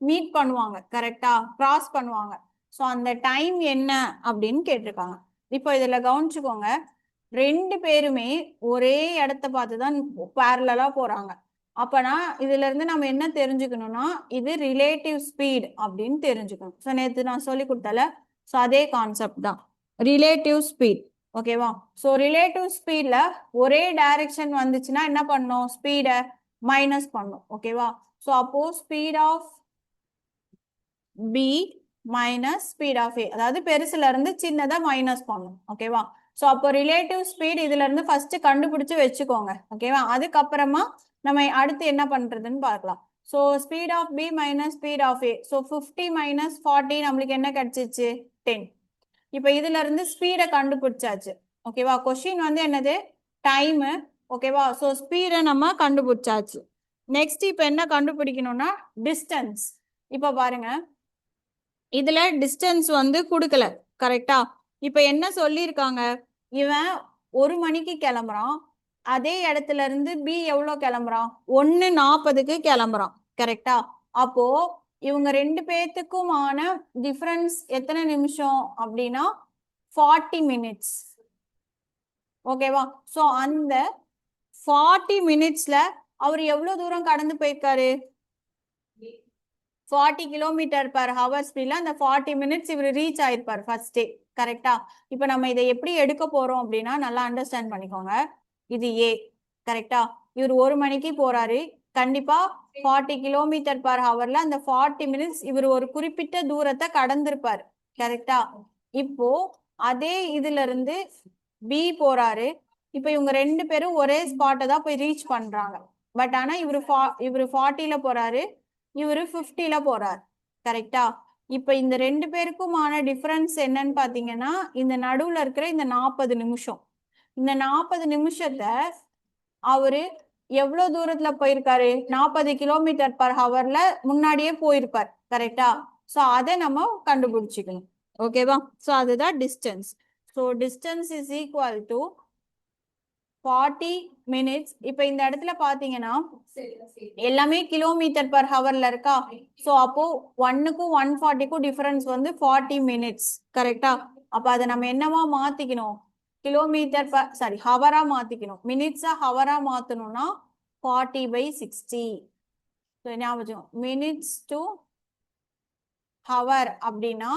மீட் பண்ணுவாங்க. கரெக்டா? கிராஸ் பண்ணுவாங்க. ஸோ அந்த டைம் என்ன அப்படின்னு கேட்டிருக்காங்க. இப்போ இதுல கவனிச்சுக்கோங்க, 2 பேருமே ஒரே இடத்த பார்த்து தான் பேரலா போறாங்க. அப்பனா இதுல இருந்து நம்ம என்ன தெரிஞ்சுக்கணும்னா, இது ரிலேட்டிவ் ஸ்பீட் அப்படின்னு தெரிஞ்சுக்கணும். ஸோ நேற்று நான் சொல்லி கொடுத்தல, ஸோ அதே கான்செப்ட் தான் ரிலேட்டிவ் ஸ்பீட். ஓகேவா? ஸோ ரிலேட்டிவ் ஸ்பீட்ல ஒரே டைரக்ஷன் வந்துச்சுன்னா என்ன பண்ணும்? ஸ்பீடை மைனஸ் பண்ணும். ஓகேவா? ஸோ அப்போ speed of B minus speed of A, அதாவது பெருசுல இருந்து சின்னதா மைனஸ் பண்ணும். ஓகேவா? ஸோ அப்போ ரிலேட்டிவ் ஸ்பீட் இதுல இருந்து ஃபர்ஸ்ட் கண்டுபிடிச்சு வச்சுக்கோங்க. ஓகேவா? அதுக்கப்புறமா நம்ம அடுத்து என்ன பண்றதுன்னு பார்க்கலாம். So speed of B minus speed of A. So 50 minus 40 நம்மளுக்கு என்ன கிடைச்சிச்சு? 10. இப்போ இதுல இருந்து ஸ்பீடை கண்டுபிடிச்சாச்சு. ஓகேவா? கொஸ்டின் வந்து என்னது? டைம். ஓகேவா? ஸோ ஸ்பீடை நம்ம கண்டுபிடிச்சாச்சு. நெக்ஸ்ட் இப்போ என்ன கண்டுபிடிக்கணும்னா டிஸ்டன்ஸ். இப்போ பாருங்க, இதுல டிஸ்டன்ஸ் வந்து கொடுக்கல. கரெக்டா? இப்போ என்ன சொல்லியிருக்காங்க, இவன் 1 மணிக்கு கிளம்புறான். அதே இடத்துல இருந்து பி எவ்வளோ கிளம்புறான்? 1:40க்கு கிளம்புறான். கரெக்டா? அப்போ இவங்க 2 பேத்துக்குமான டிஃபரன்ஸ் எத்தனை நிமிஷம் அப்படின்னா 40 மினிட்ஸ். ஓகேவா? ஸோ அந்த 40 மினிட்ஸ்ல அவர் எவ்வளவு தூரம் கடந்து போயிருக்காரு? 40 km/h ஸ்பீட்ல அந்த 40 மினிட்ஸ் இவர் ரீச் ஆயிருப்பார் ஃபர்ஸ்டே. கரெக்டா? இப்போ நம்ம இதை எப்படி எடுக்க போறோம் அப்படின்னா நல்லா அண்டர்ஸ்டாண்ட் பண்ணிக்கோங்க. இது ஏ. கரெக்டா? இவர் 1 மணிக்கு போறாரு. கண்டிப்பா 40 km/h அந்த 40 மினிட்ஸ் இவர் ஒரு குறிப்பிட்ட தூரத்தை கடந்திருப்பார். கரெக்டா? இப்போ அதே இதுல இருந்து பி போறாரு. இப்போ இவங்க 2 பேரும் ஒரே ஸ்பாட்டை தான் போய் ரீச் பண்றாங்க. பட் ஆனா இவரு 40ல போறாரு, இவரு 50ல போறாரு. கரெக்டா? இப்ப இந்த 2 பேருக்குமான டிஃபரன்ஸ் என்னன்னு பாத்தீங்கன்னா இந்த நடுவுல இருக்கிற இந்த 40 நிமிஷம். இந்த 40 நிமிஷத்தை அவரு எவ்வளவு தூரத்துல போயிருக்காரு? 40 km/h முன்னாடியே போயிருப்பார். கரெக்டா? ஸோ அதை நம்ம கண்டுபிடிச்சிக்கணும். ஓகேவா? ஸோ அதுதான் distance. So distance is equal to 40 minutes. இப்போ இந்த இடத்துல பாத்தீங்கன்னா எல்லாமே km/h இருக்கா? ஸோ அப்போ 1க்கும் 140க்கும் டிஃபரன்ஸ் வந்து 40 மினிட்ஸ். கரெக்டா? அப்ப அதை நம்ம என்னவா மாத்திக்கணும்? ஹவரா மாத்திக்கணும். மினிட்ஸா ஹவரா மாத்தணும்னா 40/60. ஞாபகம், மினிட்ஸ் டு ஹவர் அப்படின்னா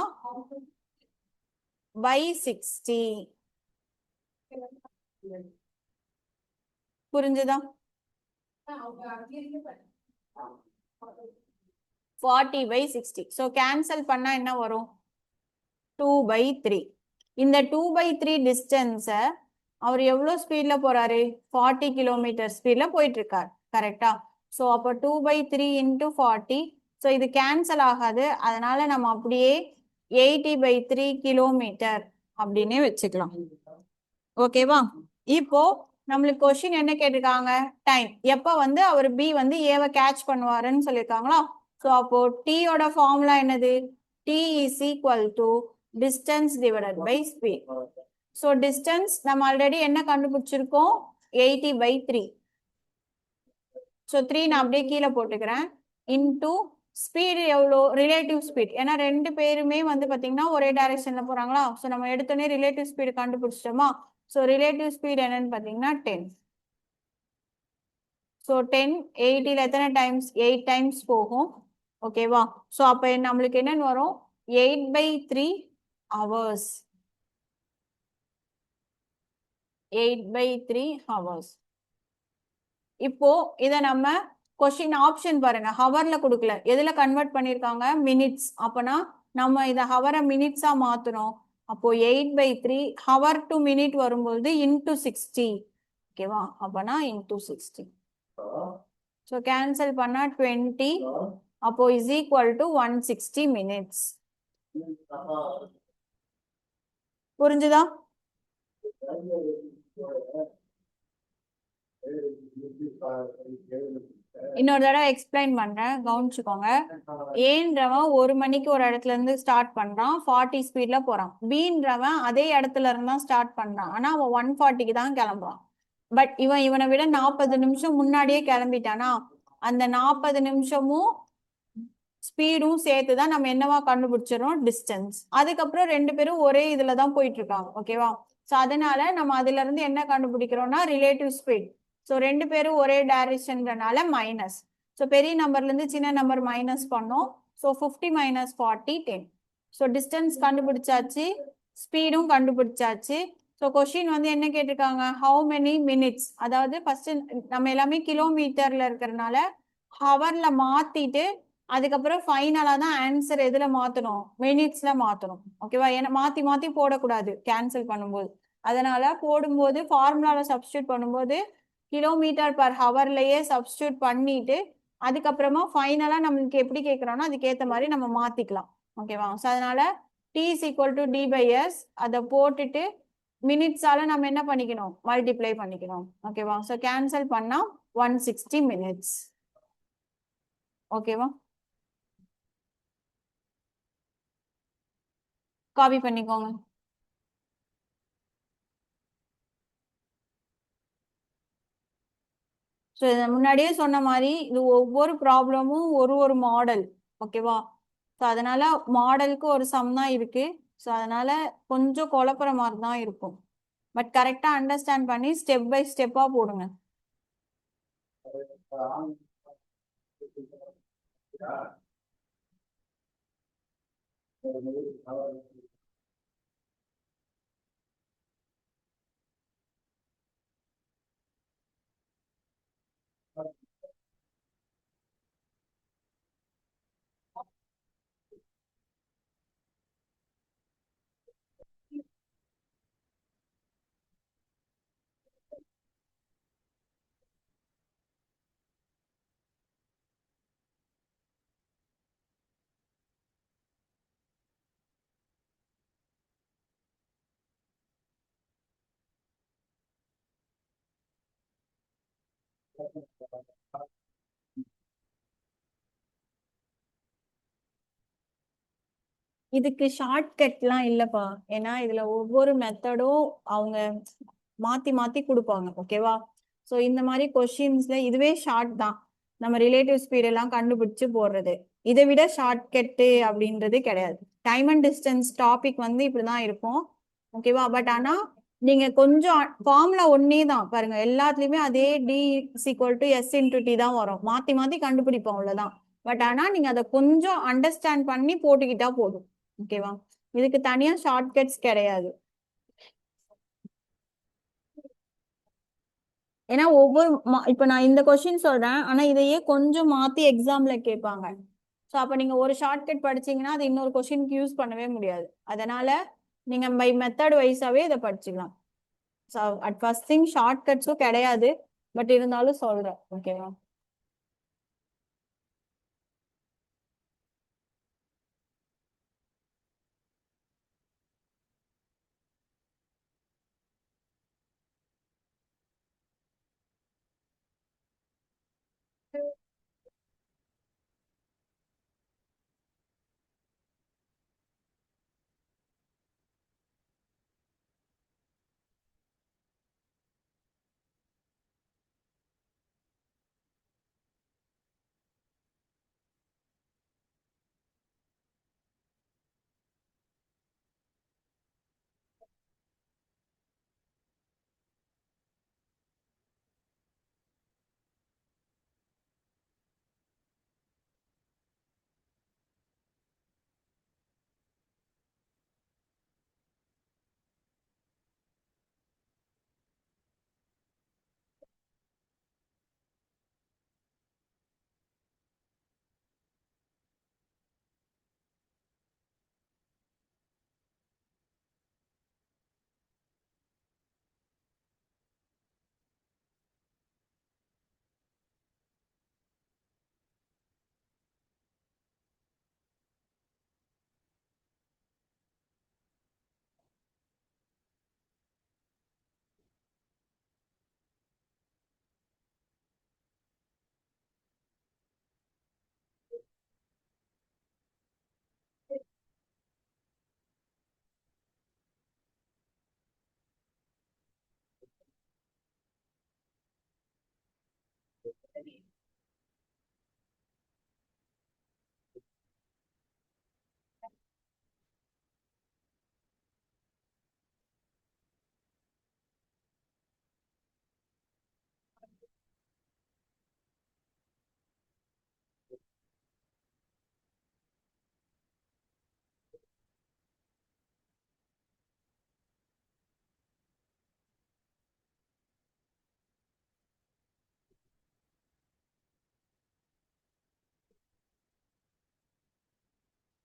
by 60. புரிஞ்சுதா? 40/60. ஸோ கேன்சல் பண்ணா என்ன வரும்? 2/3. இந்த 2/3 டிஸ்டன்ஸை அவர் எவ்வளோ ஸ்பீட்ல போறாரு? 40 km ஸ்பீட்ல போயிட்டு இருக்காரு. கரெக்டா? ஸோ அப்போ 2/3 இன்டூ 40. ஸோ இது கேன்சல் ஆகாது, அதனால நம்ம அப்படியே 80/3 கிலோமீட்டர் அப்படின்னு வச்சுக்கலாம். ஓகேவா? இப்போ நம்மளுக்கு கொஸ்டின் என்ன கேட்டிருக்காங்க? டைம். எப்போ வந்து அவர் பி வந்து ஏவை கேட்ச் பண்ணுவாருன்னு சொல்லியிருக்காங்களா? ஸோ அப்போ டீயோட ஃபார்முலா என்னது? T is equal to distance divided by speed. So distance நம்ம ஆல்ரெடி என்ன கண்டுபிடிச்சிருக்கோம்? 80/3. ஸோ 3 நான் அப்படியே கீழே போட்டுக்கிறேன். இன்டூ ஸ்பீடு எவ்வளோ? Relative speed. ஏன்னா ரெண்டு பேருமே வந்து பார்த்தீங்கன்னா ஒரே டைரக்ஷன்ல போறாங்களா? ஸோ நம்ம எடுத்தோடனே ரிலேட்டிவ் ஸ்பீடு கண்டுபிடிச்சிட்டோமா? ஸோ ரிலேட்டிவ் ஸ்பீட் என்னன்னு பார்த்தீங்கன்னா 10. ஸோ 10 80ல எத்தனை டைம்ஸ்? 8 டைம்ஸ் போகும். ஓகேவா? ஸோ அப்போ நம்மளுக்கு என்னன்னு வரும்? 8/3 ஹவர்ஸ். 8/3 ஹவர்ஸ். இப்போ இதை நம்ம கொஸ்டின் ஆப்ஷன் பாருங்க, ஹவர்ல கொடுக்கல, எதுல கன்வெர்ட் பண்ணிருக்காங்க? மினிட்ஸ். அப்பனா நம்ம இதை ஹவரை மினிட்ஸா மாத்தணும். அப்போ 8/3 ஹவர் டு மினிட் வரும்போது இன்டூ 60. ஓகேவா? அப்பனா இன்டூ 60. ஸோ கேன்சல் பண்ணா 20. அப்போ இஸ் ஈக்குவல் டு 160 மினிட்ஸ். புரிஞ்சுதா? இன்னொரு தடவை எக்ஸ்பிளைன் பண்றேன், கவனிச்சுக்கோங்க. ஏன்றவன் 1 மணிக்கு ஒரு இடத்துல இருந்து ஸ்டார்ட் பண்றான், 40 ஸ்பீட்ல போறான். பீன்றவன் அதே இடத்துல இருந்து தான் ஸ்டார்ட் பண்றான், ஆனா அவன் 140க்கு தான் கிளம்புறான். பட் இவனை விட 40 நிமிஷம் முன்னாடியே கிளம்பிட்டானா, அந்த 40 நிமிஷமும் ஸ்பீடும் சேர்த்துதான் நம்ம என்னவா கண்டுபிடிச்சிடறோம்? டிஸ்டன்ஸ். அதுக்கப்புறம் ரெண்டு பேரும் ஒரே இதுல தான் போயிட்டு இருக்காங்க. ஓகேவா? ஸோ அதனால நம்ம அதுல இருந்து என்ன கண்டுபிடிக்கிறோம்னா ரிலேட்டிவ் ஸ்பீட். ஸோ ரெண்டு பேரும் ஒரே டைரக்ஷன்றனால மைனஸ். ஸோ பெரிய நம்பர்ல இருந்து சின்ன நம்பர் மைனஸ் பண்ணோம். ஸோ 50 - 40 10. ஸோ டிஸ்டன்ஸ் கண்டுபிடிச்சாச்சு, ஸ்பீடும் கண்டுபிடிச்சாச்சு. ஸோ கொஸ்டின் வந்து என்ன கேட்டிருக்காங்க? How many minutes. அதாவது ஃபர்ஸ்ட் நம்ம எல்லாமே கிலோமீட்டர்ல இருக்கிறதுனால ஹவர்ல மாத்திட்டு அதுக்கப்புறம் ஃபைனலா தான் ஆன்சர் எதுல மாத்தணும்? மினிட்ஸ்ல மாத்தணும். ஓகேவா? ஏன்னா மாத்தி மாத்தி போடக்கூடாது கேன்சல் பண்ணும்போது. அதனால போடும்போது ஃபார்முலால சப்ஸ்டியூட் பண்ணும்போது கிலோமீட்டர் பர் ஹவர்லயே சப்ஸ்டியூட் பண்ணிட்டு அதுக்கப்புறமா ஃபைனலா நம்மளுக்கு எப்படி கேட்கறோம்னா அதுக்கேற்ற மாதிரி நம்ம மாத்திக்கலாம். ஓகேவா? ஸோ அதனால டி இஸ் ஈக்குவல் டு டி/எஸ் அதை போட்டுட்டு மினிட்ஸால நம்ம என்ன பண்ணிக்கணும்? மல்டிப்ளை பண்ணிக்கணும். ஓகேவா? ஸோ கேன்சல் பண்ணா 160 மினிட்ஸ். ஓகேவா? காப்பி பண்ணிக்கோங்க. ஸோ முன்னாடியே சொன்ன மாதிரி இது ஒவ்வொரு ப்ராப்ளமும் ஒரு மாடல். ஓகேவா? ஸோ அதனால மாடலுக்கு ஒரு சம் தான் இருக்கு. ஸோ அதனால கொஞ்சம் குழப்புற மாதிரி தான் இருக்கும். பட் கரெக்டா அண்டர்ஸ்டாண்ட் பண்ணி ஸ்டெப் பை ஸ்டெப்பா போடுங்க. இதுக்கு ஷார்ட்கட்லாம் இல்லப்பா. ஏன்னா இதுல ஒவ்வொரு மெத்தடும் அவங்க மாத்தி மாத்தி கொடுப்பாங்க. ஓகேவா? ஸோ இந்த மாதிரி கொஸ்டின்ஸ்ல இதுவே ஷார்ட் தான். நம்ம ரிலேட்டிவ் ஸ்பீட் எல்லாம் கண்டுபிடிச்சு போடுறது இதை விட ஷார்ட்கட்டு அப்படின்றது கிடையாது. டைம் அண்ட் டிஸ்டன்ஸ் டாபிக் வந்து இப்படிதான் இருக்கும். ஓகேவா? பட் ஆனா நீங்க கொஞ்சம் ஃபார்முலா ஒன்னே தான் பாருங்க, எல்லாத்துலயுமே அதே T equal to S into T தான் வரும். மாத்தி மாத்தி கண்டுபிடிப்போம், அவ்வளவுதான். பட் ஆனா நீங்க அதை கொஞ்சம் அண்டர்ஸ்டாண்ட் பண்ணி போட்டுக்கிட்டா போதும். ஓகேவா? இதுக்கு தனியா ஷார்ட்கட்ஸ் கிடையாது. ஏன்னா ஒவ்வொரு இப்ப நான் இந்த கொஸ்டின் சொல்றேன், ஆனா இதையே கொஞ்சம் மாத்தி எக்ஸாம்ல கேட்பாங்க. ஸோ அப்ப நீங்க ஒரு ஷார்ட்கட் படிச்சீங்கன்னா அது இன்னொரு கொஸ்டினுக்கு யூஸ் பண்ணவே முடியாது. அதனால நீங்க பை மெத்தட் வைஸாவே இதை படிச்சுக்கலாம். ஸோ அட் ஃபர்ஸ்ட் திங் ஷார்ட்கட்ஸும் கிடையாது, பட் இருந்தாலும் சொல்றேன். ஓகேவா?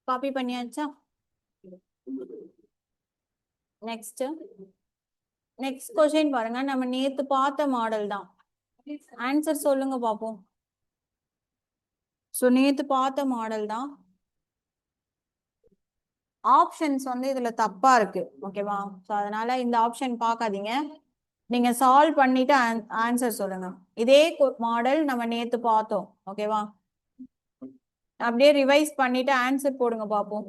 காப்பி பண்ணியாச்சா? நெக்ஸ்ட் நெக்ஸ்ட் கொஸ்டின் பாருங்க. நம்ம நேத்து பார்த்த மாடல் தான். ஆன்சர் சொல்லுங்க பாப்போம். ஸோ நேத்து பார்த்த மாடல் தான். ஆப்ஷன்ஸ் வந்து இதுல தப்பா இருக்கு. ஓகேவா? ஸோ அதனால இந்த ஆப்ஷன் பார்க்காதீங்க. நீங்க சால்வ் பண்ணிட்டு ஆன்சர் சொல்லுங்க. இதே மாடல் நம்ம நேத்து பார்த்தோம். ஓகேவா? அப்படியே ரிவைஸ் பண்ணிட்டு ஆன்சர் போடுங்க பாப்போம்.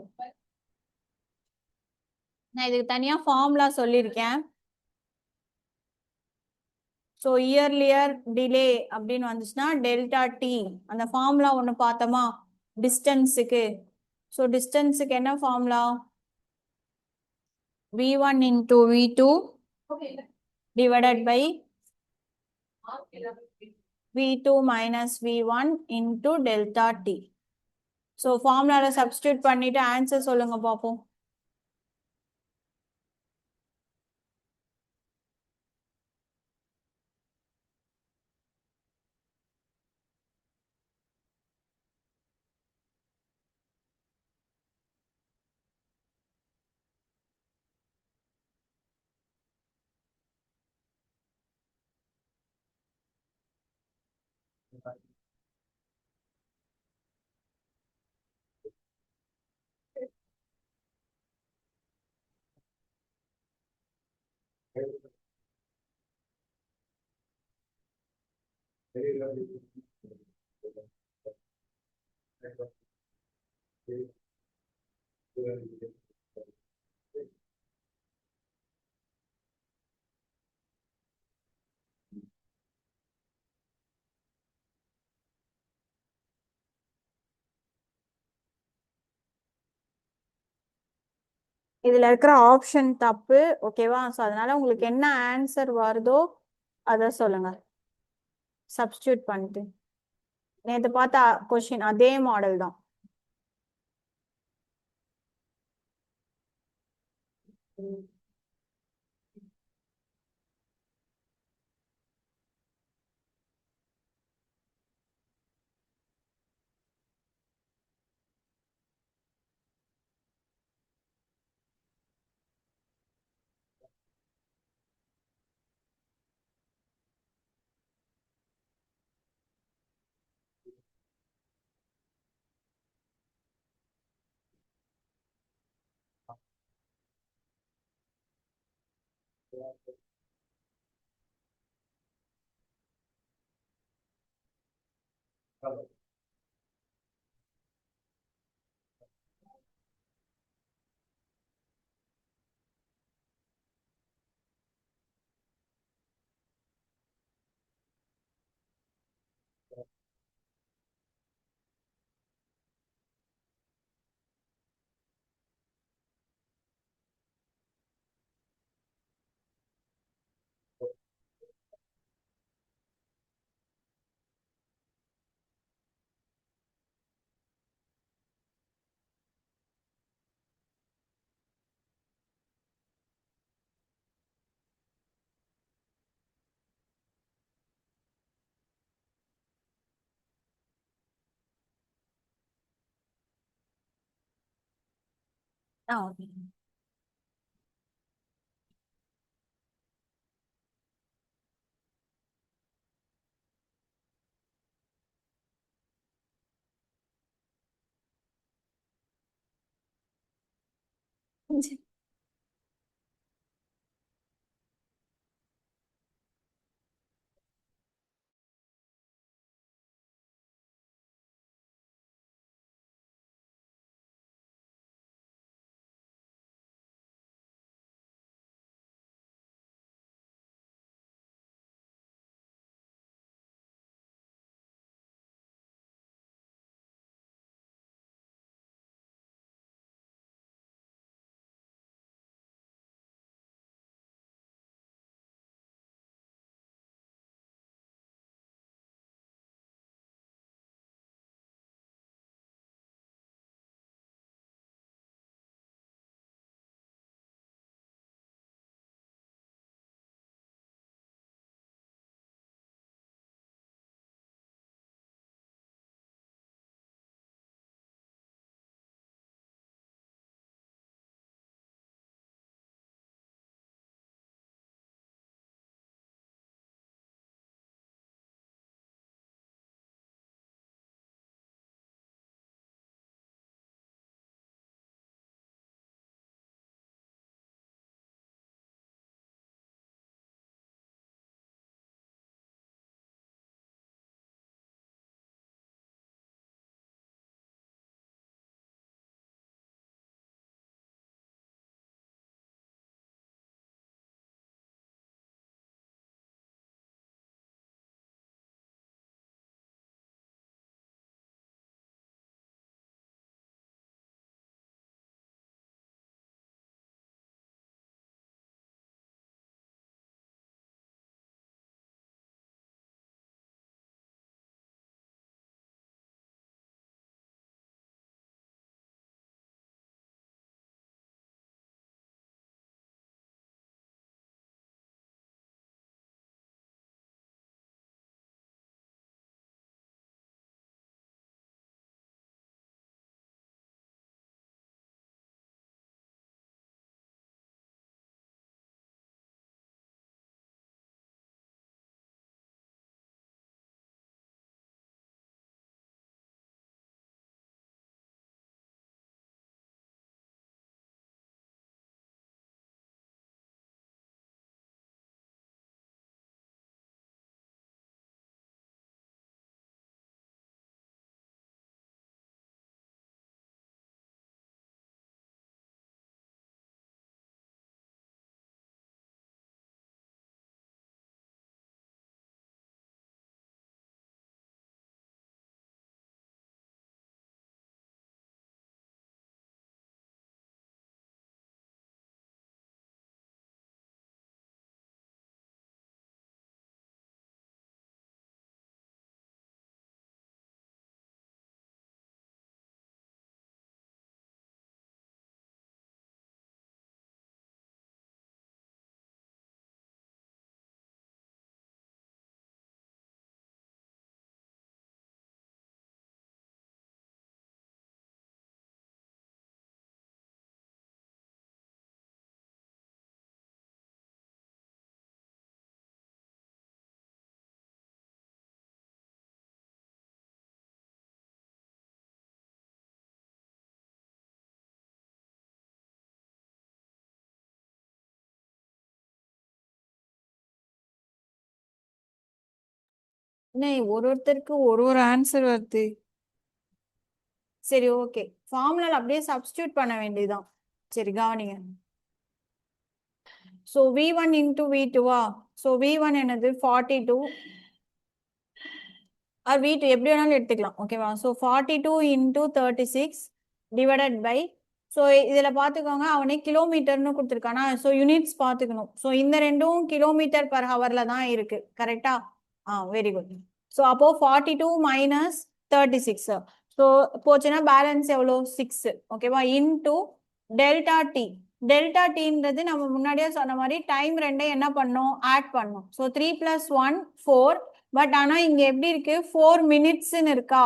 நான் இதுக்கு தனியா ஃபார்முலா சொல்லியிருக்கேன். ஸோ இயர்லியர் டிலே அப்படின்னு வந்துச்சுன்னா டெல்டா டி. அந்த ஃபார்முலா ஒன்று பார்த்தோமா டிஸ்டன்ஸுக்கு. ஸோ டிஸ்டன்ஸுக்கு என்ன formula? v1 into v2 divided by v2 minus v1 into delta t. So ஃபார்முலாவில் சப்ஸ்டியூட் பண்ணிட்டு ஆன்சர் சொல்லுங்க பார்ப்போம். இதுல இருக்கிற ஆப்ஷன் தப்பு. ஓகேவா? ஸோ அதனால உங்களுக்கு என்ன ஆன்சர் வருதோ அதை சொல்லுங்க சப்ஸ்டியூட் பண்ணிட்டு. நேற்று பார்த்த கொஸ்டின் அதே மாடல் தான். ஆ ஓகே. ஒருத்தருக்கு ஒரு ஆன்சர் வருது. சரி, ஓகே. ஃபார்முலால அப்படியே சப்ஸ்டியூட் பண்ண வேண்டியதுதான். சரி, கவனிங்க. So V1 into V2வா? So V1 என்னது 42 ஆர் V2 எப்படி வேணாலும் எடுத்துக்கலாம். ஓகேவா? So 42 into 36 divided by, so இதில் பார்த்துக்கோங்க, அவனே கிலோமீட்டர்னு கொடுத்துருக்கானா, ஸோ யூனிட்ஸ் பார்த்துக்கணும். ஸோ இந்த ரெண்டும் கிலோமீட்டர் பர் ஹவர்ல தான் இருக்கு. கரெக்டா? Very good. ஸோ அப்போ 42 மைனஸ் 36, ஸோ போச்சுன்னா பேலன்ஸ் எவ்வளோ 6, ஓகேவா? Into delta D. டெல்டா டீன்றது நம்ம முன்னாடியே சொன்ன மாதிரி டைம் ரெண்டையும் என்ன பண்ணோம், ஆட் பண்ணோம். ஸோ 3 + 1 4, பட் ஆனா இங்க எப்படி இருக்கு 4 மினிட்ஸ்ன்னு இருக்கா.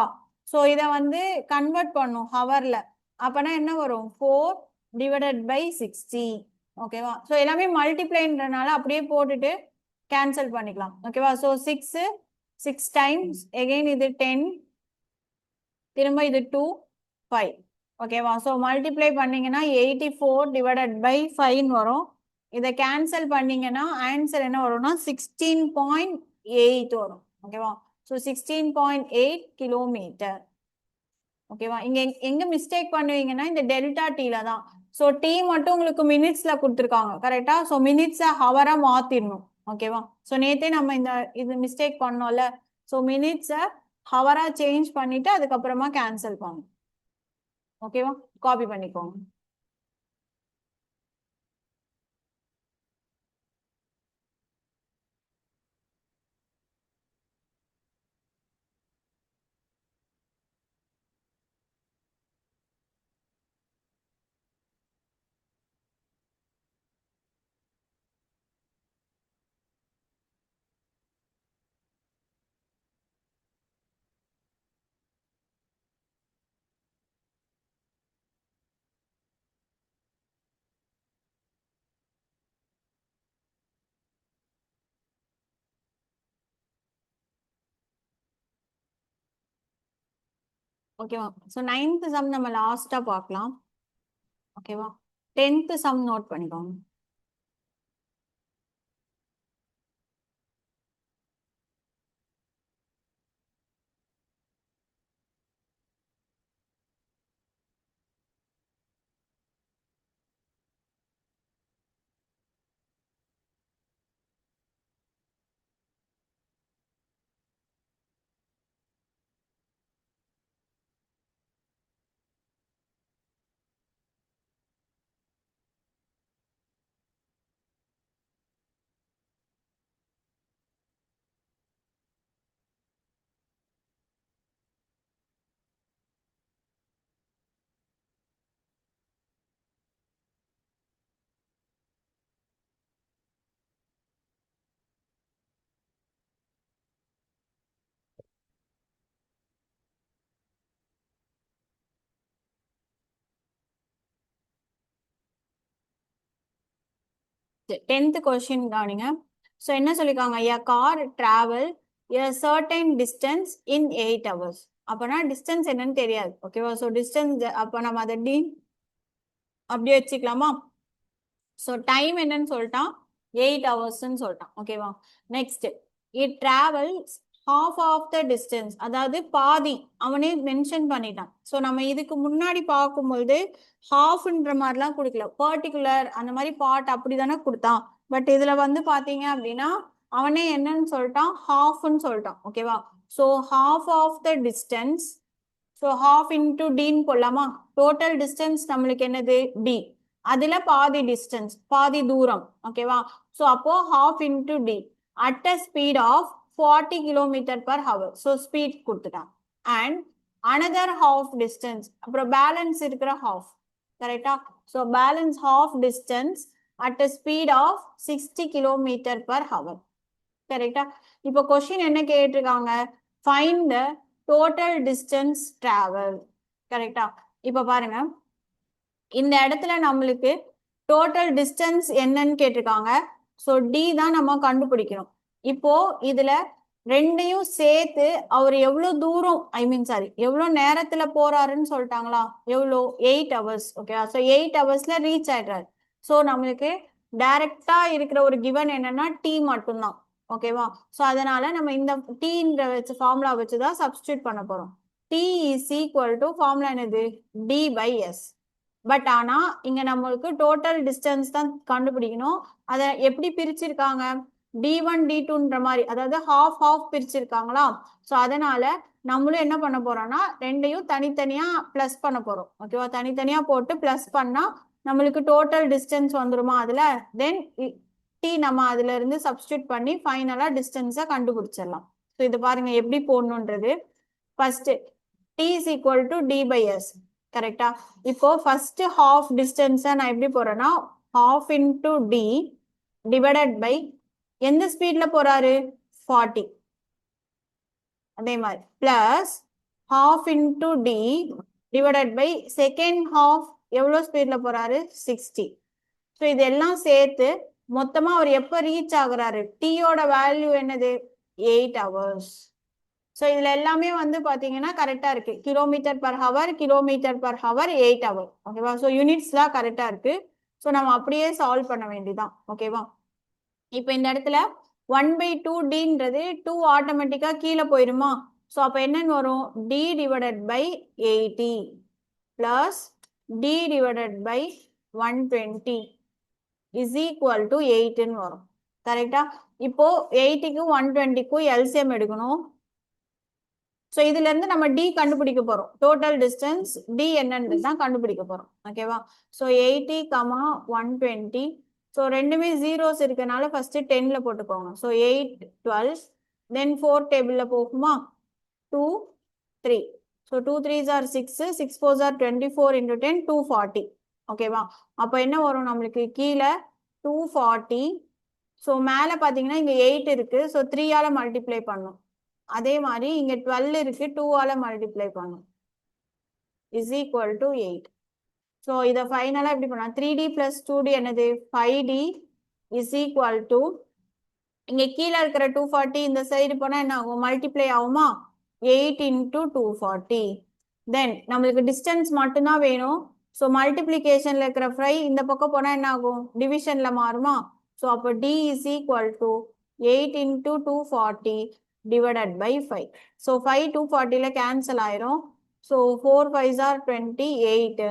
ஸோ இதை வந்து கன்வெர்ட் பண்ணும் ஹவர்ல. அப்பனா என்ன வரும் 4 டிவைடட் பை 60, ஓகேவா? ஸோ எல்லாமே மல்டிப்ளைன்றனால அப்படியே போட்டுட்டு கேன்சல் பண்ணிக்கலாம். ஓகேவா? ஸோ 6 டைம்ஸ் எகெயின் இது 10, திரும்ப இது 2 5, ஓகேவா? ஸோ மல்டிப்ளை பண்ணீங்கன்னா 84 டிவைடட் பை 5 வரும். இதை கேன்சல் பண்ணீங்கன்னா ஆன்சர் என்ன வரும்னா 16.8 வரும். ஓகேவா? So 16.8 kilometre. ஓகேவா? இங்க எங்க மிஸ்டேக் பண்ணுவீங்கன்னா இந்த டெல்டா டீல தான். ஸோ டி மட்டும் உங்களுக்கு மினிட்ஸ்ல கொடுத்துருக்காங்க. கரெக்டா? ஸோ மினிட்ஸை ஹவரா மாத்திடணும். ஓகேவா? ஸோ நேத்தே நம்ம இது மிஸ்டேக் பண்ணோம்ல. ஸோ மினிட்ஸை ஹவரா சேஞ்ச் பண்ணிட்டு அதுக்கப்புறமா கேன்சல் பண்ணணும். ஓகேவா? காப்பி பண்ணிக்கோங்க. ஓகேவா? ஸோ 9th சம் நம்ம லாஸ்டா பார்க்கலாம். ஓகேவா? 10th சம் நோட் பண்ணிக்கோங்க. டென்த் கொஸ்டின் கவனிங்க. ஸோ என்ன சொல்லியிருக்காங்க, a car travel a certain distance in 8 hours. அப்போனா டிஸ்டன்ஸ் என்னன்னு தெரியாது. ஓகேவா? ஸோ டிஸ்டன்ஸ் அப்போ நம்ம அதை டி அப்படியே வச்சுக்கலாமா? ஸோ டைம் என்னன்னு சொல்லிட்டான் 8 ஹவர்ஸ்ன்னு சொல்லிட்டான். ஓகேவா? Next, it travels half of the distance, அதாவது பாதி அவனே மென்ஷன் பண்ணிட்டான். ஸோ நம்ம இதுக்கு முன்னாடி பார்க்கும்பொழுது ஹாஃப்ன்ற மாதிரிலாம் கொடுக்கல, பர்டிகுலர் அந்த மாதிரி பார்ட் அப்படி தானே கொடுத்தான். பட் இதுல வந்து பாத்தீங்க அப்படின்னா அவனே என்னன்னு சொல்லிட்டான், ஹாஃப்னு சொல்லிட்டான். ஓகேவா? So half of the distance, so half into டின்னு போடலாமா? டோட்டல் டிஸ்டன்ஸ் நம்மளுக்கு என்னது டி, அதுல பாதி டிஸ்டன்ஸ் பாதி தூரம். ஓகேவா? ஸோ அப்போ half into T at a speed of 40 kilometre per hour. So speed கொடுத்துட்டான். அண்ட் அனதர் ஹாஃப் டிஸ்டன்ஸ், அப்புறம் பேலன்ஸ் இருக்கிற ஹாஃப். கரெக்டா? So balance half distance at a speed of 60 kilometre per hour. கரெக்டா? இப்போ கொஸ்டின் என்ன கேட்டிருக்காங்க, find the total distance travel. கரெக்டா? இப்போ பாருங்க, இந்த இடத்துல நம்மளுக்கு டோட்டல் டிஸ்டன்ஸ் என்னன்னு கேட்டிருக்காங்க. ஸோ டி தான் நம்ம கண்டுபிடிக்கணும். இப்போ இதுல ரெண்டையும் சேர்த்து அவர் எவ்வளவு தூரம், சாரி எவ்வளவு நேரத்துல போறாருன்னு சொல்லிட்டாங்களா? எவ்வளோ 8 ஹவர்ஸ். ஓகேவா? ஸோ 8 ஹவர்ஸ்ல ரீச் ஆயிடுறாரு. ஸோ நம்மளுக்கு டைரக்டா இருக்கிற ஒரு கிவன் என்னன்னா டி மட்டும்தான். ஓகேவா? ஸோ அதனால நம்ம இந்த டீன்ற வச்சு ஃபார்முலா வச்சு தான் சப்ஸ்டியூட் பண்ண போறோம். T is equal to formula என்னது? D by S. பட் ஆனா இங்க நம்மளுக்கு டோட்டல் டிஸ்டன்ஸ் தான் கண்டுபிடிக்கணும். அதை எப்படி பிரிச்சிருக்காங்க? D1 D2ன்ற மாதிரி, அதாவது ஹாஃப் ஹாஃப் பிரிச்சிருக்காங்களா? ஸோ அதனால நம்மளும் என்ன பண்ண போறோம்னா ரெண்டையும் தனித்தனியா பிளஸ் பண்ண போறோம். ஓகேவா? தனித்தனியா போட்டு பிளஸ் பண்ணா நம்மளுக்கு டோட்டல் டிஸ்டன்ஸ் வந்துருமா அதுல? தென் டி நம்ம அதுல இருந்து சப்ஸ்டியூட் பண்ணி ஃபைனலா டிஸ்டன்ஸை கண்டுபிடிச்சிடலாம். ஸோ இது பாருங்க எப்படி போடணுன்றது. First T is equal to D by S. கரெக்டா? இப்போ ஃபர்ஸ்ட் ஹாஃப் டிஸ்டன்ஸை நான் எப்படி போறேன்னா half into D divided by எந்த ஸ்பீட்ல போறாரு? 40. அதே மாதிரி plus half into D divided by second half எவ்வளோ ஸ்பீட்ல போறாரு? 60. ஸோ இதெல்லாம் சேர்த்து மொத்தமா அவர் எப்போ ரீச் ஆகுறாரு? டீயோட வேல்யூ என்னது? 8 hours. ஸோ இதுல எல்லாமே வந்து பாத்தீங்கன்னா கரெக்டா இருக்கு. Kilometre per hour, kilometre per hour, 8 hour. ஓகேவா? ஸோ யூனிட்ஸ்லாம் கரெக்டா இருக்கு. ஸோ நம்ம அப்படியே சால்வ் பண்ண வேண்டியதான். ஓகேவா? இப்போ இந்த இடத்துல 1/2Dன்றது 2 ஆட்டோமேட்டிக்கா கீழே போயிருமா? ஸோ அப்போ என்னன்னு வரும்? D divided by 80 plus D divided by 120 is equal to 8ன்னு வரும். கரெக்டா? இப்போ 80க்கும் 120க்கும் எல்சிஎம் எடுக்கணும். ஸோ இதுல இருந்து நம்ம டி கண்டுபிடிக்க போறோம். டோட்டல் டிஸ்டன்ஸ் டி என்னன்னு தான் கண்டுபிடிக்க போறோம். ஓகேவா? ஸோ 80, 120. ஸோ ரெண்டுமே ஜீரோஸ் இருக்கனால ஃபர்ஸ்ட் 10ல போட்டுக்கோங்க. ஸோ 8, 12, தென் 4 டேபிள்ல போகுமா? 2, 3. So 2 3s are 6, 6 4s are 24 into 10, 240. ஓகேவா? அப்போ என்ன வரும் நம்மளுக்கு? கீழே 240. ஸோ மேலே பார்த்தீங்கன்னா இங்கே 8 இருக்கு. ஸோ 3ஆல மல்டிப்ளை பண்ணும். அதே மாதிரி இங்க 12 இருக்கு, 2ஆல மல்டிப்ளை பண்ணும் இஸ் ஈக்குவல் டு 8. ஸோ இதை ஃபைனலா எப்படி பண்ணா 3D பிளஸ் 2D என்னது? 5D இஸ் ஈக்குவல் டு இங்க கீழே இருக்கிற 240 இந்த சைடு போனா என்ன ஆகும்? மல்டிப்ளை ஆகுமா? 8 into 240. தென் நம்மளுக்கு டிஸ்டன்ஸ் மட்டும்தான் வேணும். ஸோ மல்டிப்ளிகேஷன்ல இருக்கிற 5 இந்த பக்கம் போனா என்ன ஆகும்? டிவிஷன்ல மாறுமா? ஸோ அப்போ D is equal to 8 into 240 divided by 5. So 5 240ல கேன்சல் ஆயிரும். So 4 5s are 28.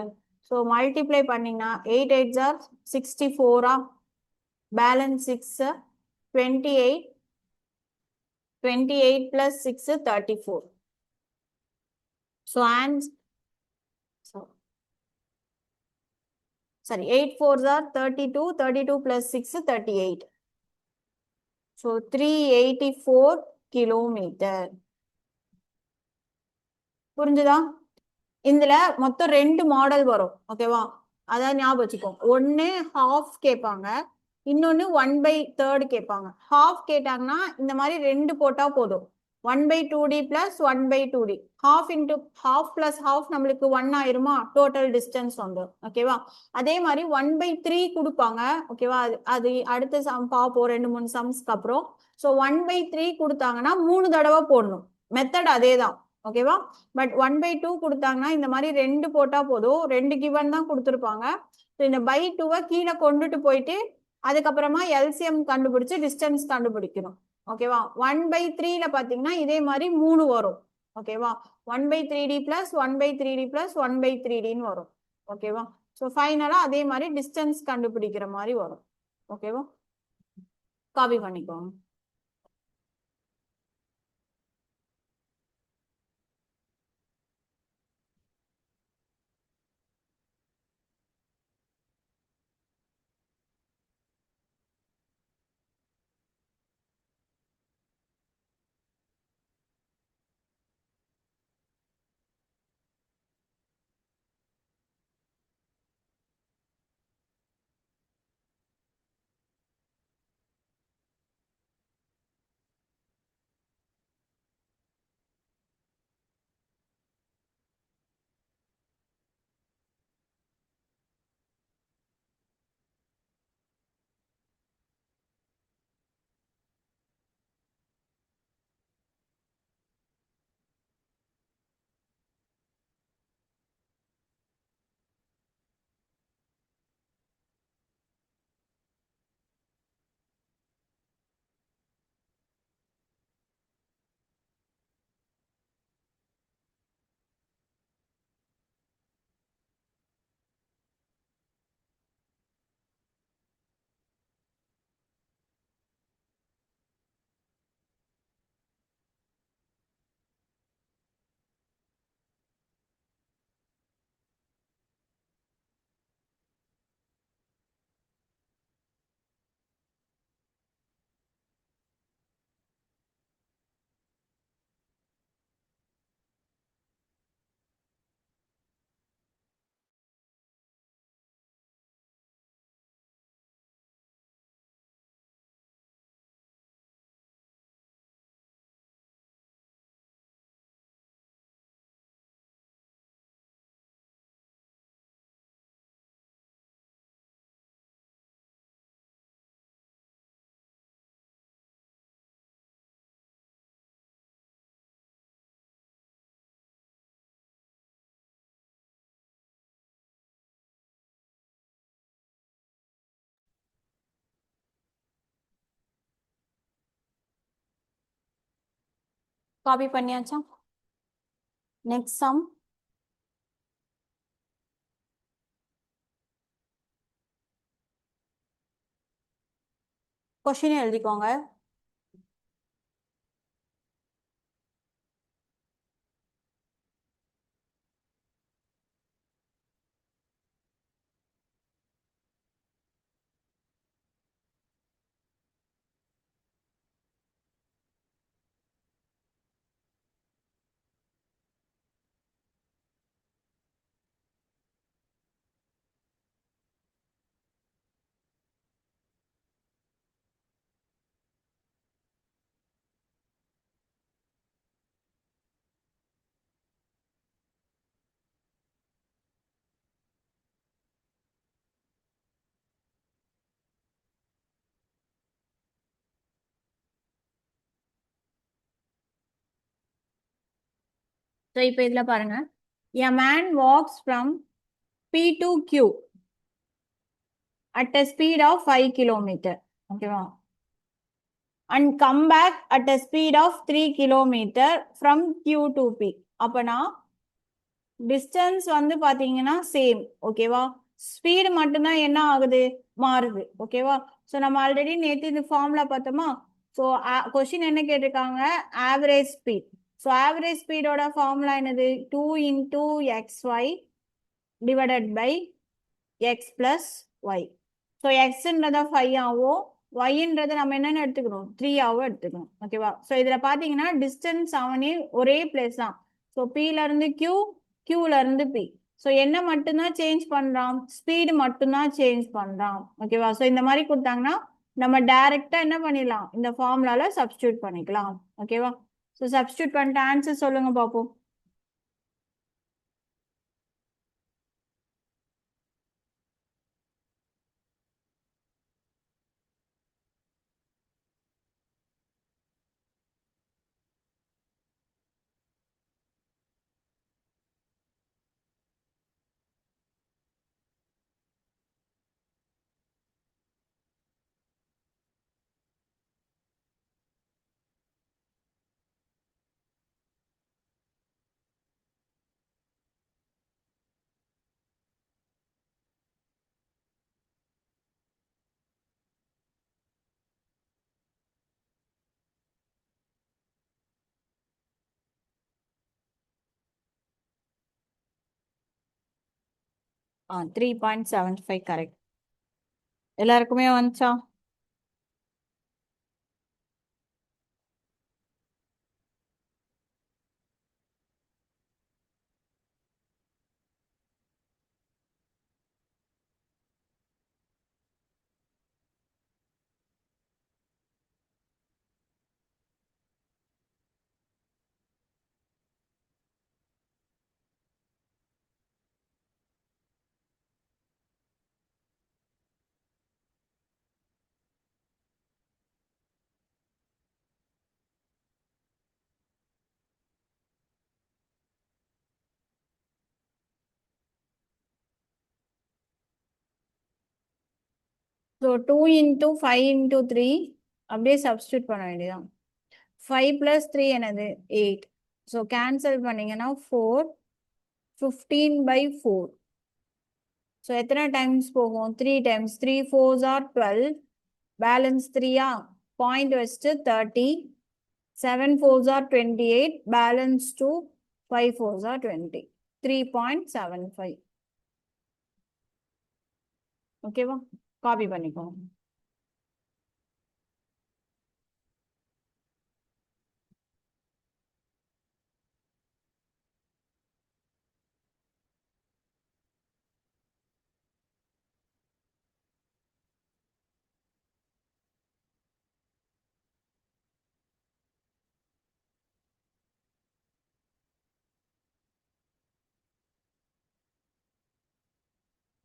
So multiply பண்ணீங்கன்னா 8 8s are 64. Balance 6, 28. 28 plus 6, 34. So and sorry 8 4s are 32. 32 plus 6, 38. So 384 kilometer. புரிஞ்சுதா? இதுல மொத்தம் 2 மாடல் வரும். ஓகேவா? அதான் ஞாபகம் வச்சுக்கோங்க. ஒன்னு ஹாஃப் கேட்பாங்க, இன்னொன்னு 1/3 கேட்பாங்க. ஹாஃப் கேட்டாங்கன்னா இந்த மாதிரி 2 போட்டா போதும். 1/2D plus 1/2D. Half into half plus half நம்மளுக்கு 1 ஆயிருமா? டோட்டல் டிஸ்டன்ஸ் வந்துடும். ஓகேவா? அதே மாதிரி 1/3 கொடுப்பாங்க. ஓகேவா? அது அடுத்த சம் பார்ப்போம் 2 3 சம்ஸ்க்கு அப்புறம். ஸோ 1/3 கொடுத்தாங்கன்னா 3 தடவை போடணும். மெத்தட் அதே தான். ஓகேவா? பட் 1/2 கொடுத்தாங்கன்னா இந்த மாதிரி 2 போட்டா போதும். 2 கிவன் தான் கொடுத்துருப்பாங்க. இந்த பை 2வை கீழே கொண்டுட்டு போயிட்டு அதுக்கப்புறமா எல்சிஎம் கண்டுபிடிச்சு டிஸ்டன்ஸ் கண்டுபிடிக்கணும். ஓகேவா? 1/3ல பாத்தீங்கன்னா இதே மாதிரி 3 வரும். ஓகேவா? 1/3D பிளஸ் 1/3D பிளஸ் 1/3Dன்னு வரும். ஓகேவா? ஸோ ஃபைனலா அதே மாதிரி டிஸ்டன்ஸ் கண்டுபிடிக்கிற மாதிரி வரும். ஓகேவா? காப்பி பண்ணிக்கோங்க. காப்பி பண்ணியாச்சா? Next sum. கொஸ்டின் எழுதிக்கோங்க. ஸோ இப்போ இதில் பாருங்க, a man walks from P to Q at a speed of 5 kilometer. ஓகேவா? And come back at a speed of 3 kilometer from Q to P. அப்பனா டிஸ்டன்ஸ் வந்து பாத்தீங்கன்னா சேம். ஓகேவா? ஸ்பீடு மட்டும்தான் என்ன ஆகுது, மாறுது. ஓகேவா? ஸோ நம்ம ஆல்ரெடி நேற்று இந்த ஃபார்முலா பார்த்தோமா? ஸோ கொஸ்டின் என்ன கேட்டிருக்காங்க, ஆவரேஜ் ஸ்பீட். ஸோ ஆவரேஜ் ஸ்பீடோட ஃபார்முலா என்னது, 2 into xy divided by x plus y. So எக்ஸ்ன்றத 5 ஆகும், ஒய்ன்றதை நம்ம என்னன்னு எடுத்துக்கணும், 3 ஆகும் எடுத்துக்கணும். ஓகேவா? ஸோ இதில் பார்த்தீங்கன்னா டிஸ்டன்ஸ் அவனே ஒரே பிளேஸ் தான். ஸோ பில இருந்து கியூ, கியூல இருந்து பி. ஸோ என்ன மட்டும்தான் சேஞ்ச் பண்றான், ஸ்பீடு மட்டும்தான் சேஞ்ச் பண்றான். ஓகேவா? ஸோ இந்த மாதிரி கொடுத்தாங்கன்னா நம்ம டைரக்டா என்ன பண்ணிடலாம், இந்த ஃபார்முலால சப்ஸ்டியூட் பண்ணிக்கலாம். ஓகேவா? ஸோ சப்ஸ்டியூட் பண்ணிட்டு ஆன்சர் சொல்லுங்க பார்ப்போம். ஆ 3.75 கரெக்ட். எல்லாருக்குமே வந்துச்சா? ஸோ 2 into 5 into 3 அப்படியே சப்ஸ்டியூட் பண்ண வேண்டியதான். 5 plus 3 என்னது, 8. ஸோ கேன்சல் பண்ணீங்கன்னா 4, 15 by 4. ஸோ எத்தனை டைம்ஸ் போகும், 3 டைம்ஸ். 3 4s are 12, பேலன்ஸ் 3-ஆ, பாயிண்ட் வச்சுட்டு 30, 7 4s are 28, balance 2, 5 4s are 20. 3.75. ஓகேவா? காப்பி பண்ணிக்கோங்க.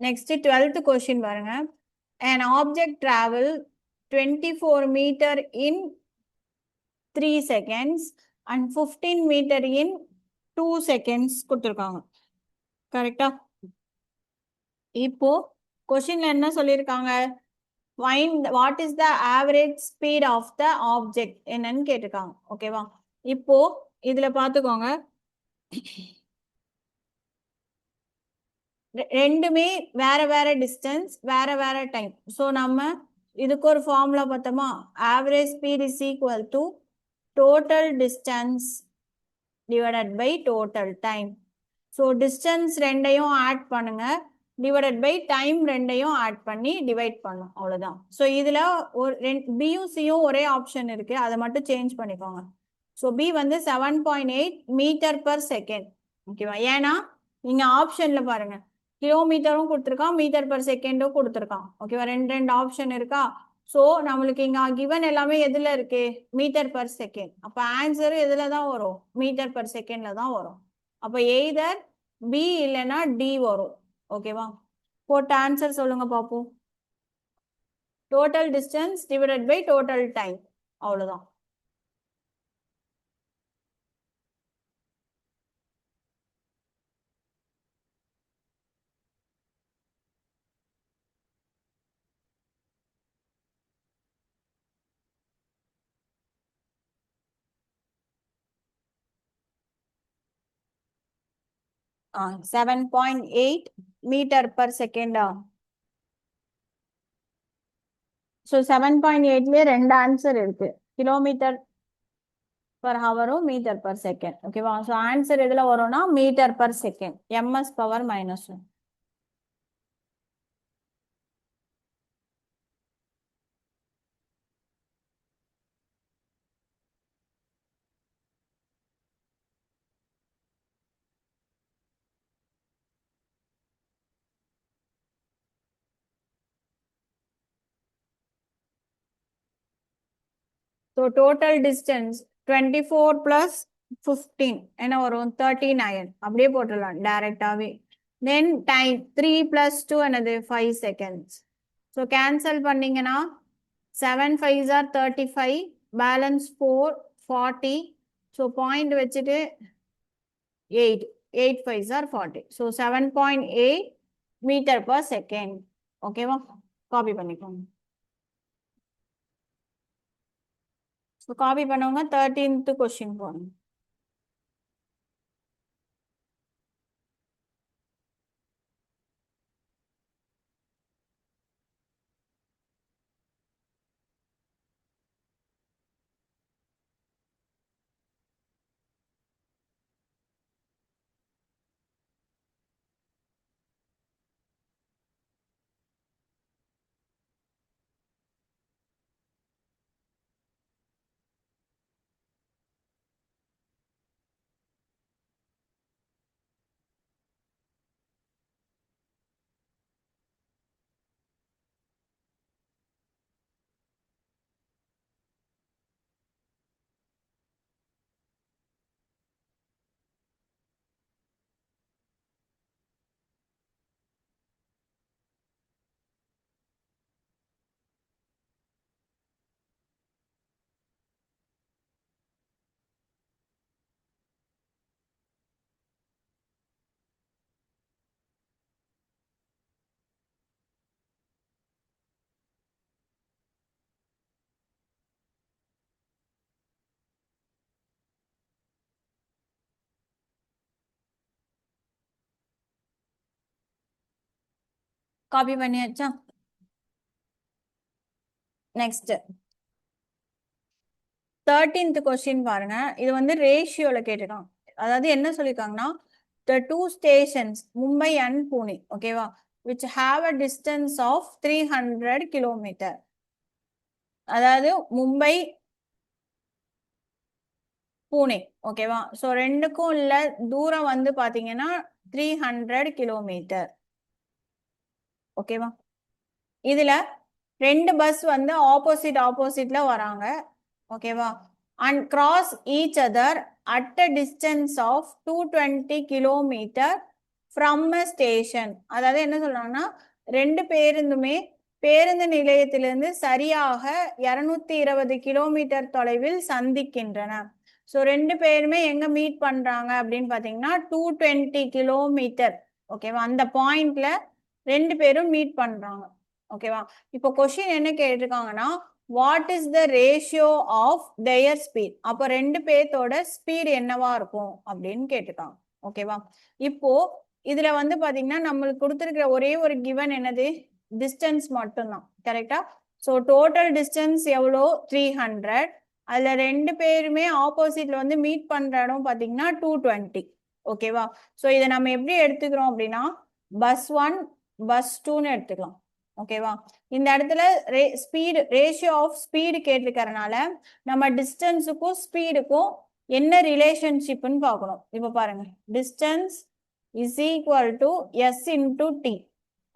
நெக்ஸ்ட் 12th கொஸ்டின் பாருங்க. An object travel 24 meter in 3 seconds and 15 meter in 2 seconds கொடுத்துருக்காங்க. கரெக்டா? இப்போ கொஸ்டின்ல என்ன சொல்லியிருக்காங்க, find what is the average speed of the object என்னன்னு கேட்டிருக்காங்க. ஓகேவா? இப்போ இதுல பாத்துக்கோங்க, ரெண்டுமே வேற வேற டிஸ்டன்ஸ், வேற வேற டைம். ஸோ நம்ம இதுக்கு ஒரு ஃபார்முலா பார்த்தோமா, average speed is equal to total distance divided by total time. So distance ரெண்டையும் ஆட் பண்ணுங்க, டிவைடட் பை டைம் ரெண்டையும் ஆட் பண்ணி டிவைட் பண்ணும், அவ்வளோதான். ஸோ இதில் ஒரு பியும் சியும் ஒரே ஆப்ஷன் இருக்கு, அதை மட்டும் சேஞ்ச் பண்ணிக்கோங்க. ஸோ பி வந்து 7.8 மீட்டர் பர் செகண்ட். ஓகேவா? ஏன்னா நீங்க ஆப்ஷன்ல பாருங்க, கிலோமீட்டரும் கொடுத்துருக்கான், மீட்டர் பர் செகண்டும் கொடுத்துருக்கான். ஓகேவா? ரெண்டு ஆப்ஷன் இருக்கா? ஸோ நம்மளுக்கு இங்க கிவன் எல்லாமே எதுல இருக்கு? Metre per second. அப்ப ஆன்சர் எதுல தான் வரும்? மீட்டர் பர் செகண்ட்ல தான் வரும். அப்ப எய்தர் பி இல்லைன்னா டி வரும். ஓகேவா? போட்ட ஆன்சர் சொல்லுங்க பாப்போம். Total distance divided by total time, அவ்வளவுதான். ஆ 7.8 மீட்டர் பர் செகண்டா? ஸோ 7.8லயே ரெண்டு ஆன்சர் இருக்கு, கிலோமீட்டர் பர் ஹவரும் மீட்டர் பர் செகண்ட். ஓகேவா? ஸோ ஆன்சர் எதுல வரும்னா metre per second, MS power -1. So total distance 24 + 15 என்ன வரும்? 39. அப்படியே போட்டுடலாம் டைரக்டாவே. தென் டைம் 3 + 2 என்னது? 5 செகண்ட்ஸ். ஸோ கேன்சல் பண்ணீங்கன்னா 7 5s are 35, balance 4 40. So point வச்சுட்டு 8 8 5s are 40. So 7.8 metre per second. ஓகேவா? காப்பி பண்ணிக்கோங்க. ஸோ காப்பி பண்ணவங்க 13th கொஸ்டின் போங்க. காப்பி பண்ணியாச்சா? நெக்ஸ்ட் 13th கொஸ்டின் பாருங்க. இது வந்து ரேஷியோல கேட்டிருக்காங்க. அதாவது என்ன சொல்லிருக்காங்கன்னா, the two stations Mumbai and Pune, ஓகேவா, which have a distance of 300 kilometer. அதாவது மும்பை புனே, ஓகேவா. ஸோ ரெண்டுக்கும் உள்ள தூரம் வந்து பாத்தீங்கன்னா 300 கிலோமீட்டர். ஓகேவா? இதுல ரெண்டு பஸ் வந்து ஆப்போசிட்ல வராங்க. ஓகேவா? And cross each other at a distance of 220 kilometre from a station. அதாவது என்ன சொல்றாங்கன்னா, ரெண்டு பேருந்துமே பேருந்து நிலையத்திலிருந்து சரியாக 220 கிலோமீட்டர் தொலைவில் சந்திக்கின்றன. ஸோ ரெண்டு பேருமே எங்க மீட் பண்றாங்க அப்படின்னு பாத்தீங்கன்னா 220 கிலோமீட்டர். ஓகேவா? அந்த பாயிண்ட்ல ரெண்டு பேரும் மீட் பண்றாங்க. ஓகேவா? இப்போ கொஸ்டின் என்ன கேட்டிருக்காங்கன்னா, what is the ratio of their speed. அப்போ ரெண்டு பேர்த்தோட ஸ்பீடு என்னவா இருக்கும் அப்படின்னு கேட்டுட்டாங்க. ஓகேவா? இப்போ இதுல வந்து பாத்தீங்கன்னா நம்மளுக்கு கொடுத்துருக்கிற ஒரே ஒரு கிவன் என்னது, டிஸ்டன்ஸ் மட்டும்தான். கரெக்டா? ஸோ டோட்டல் டிஸ்டன்ஸ் எவ்வளோ, 300. அதுல ரெண்டு பேருமே ஆப்போசிட்ல வந்து மீட் பண்ற இடம் பாத்தீங்கன்னா 220. ஓகேவா? ஸோ இதை நம்ம எப்படி எடுத்துக்கிறோம் அப்படின்னா பஸ் 1 பஸ் 2ன்னு எடுத்துக்கலாம். ஓகேவா? இந்த இடத்துல ஸ்பீடு ரேஷியோ ஆஃப் ஸ்பீடு கேட்டிருக்கறனால நம்ம டிஸ்டன்ஸுக்கும் ஸ்பீடுக்கும் என்ன ரிலேஷன்ஷிப்னு பார்க்கணும். இப்போ பாருங்க, distance is equal to S into T.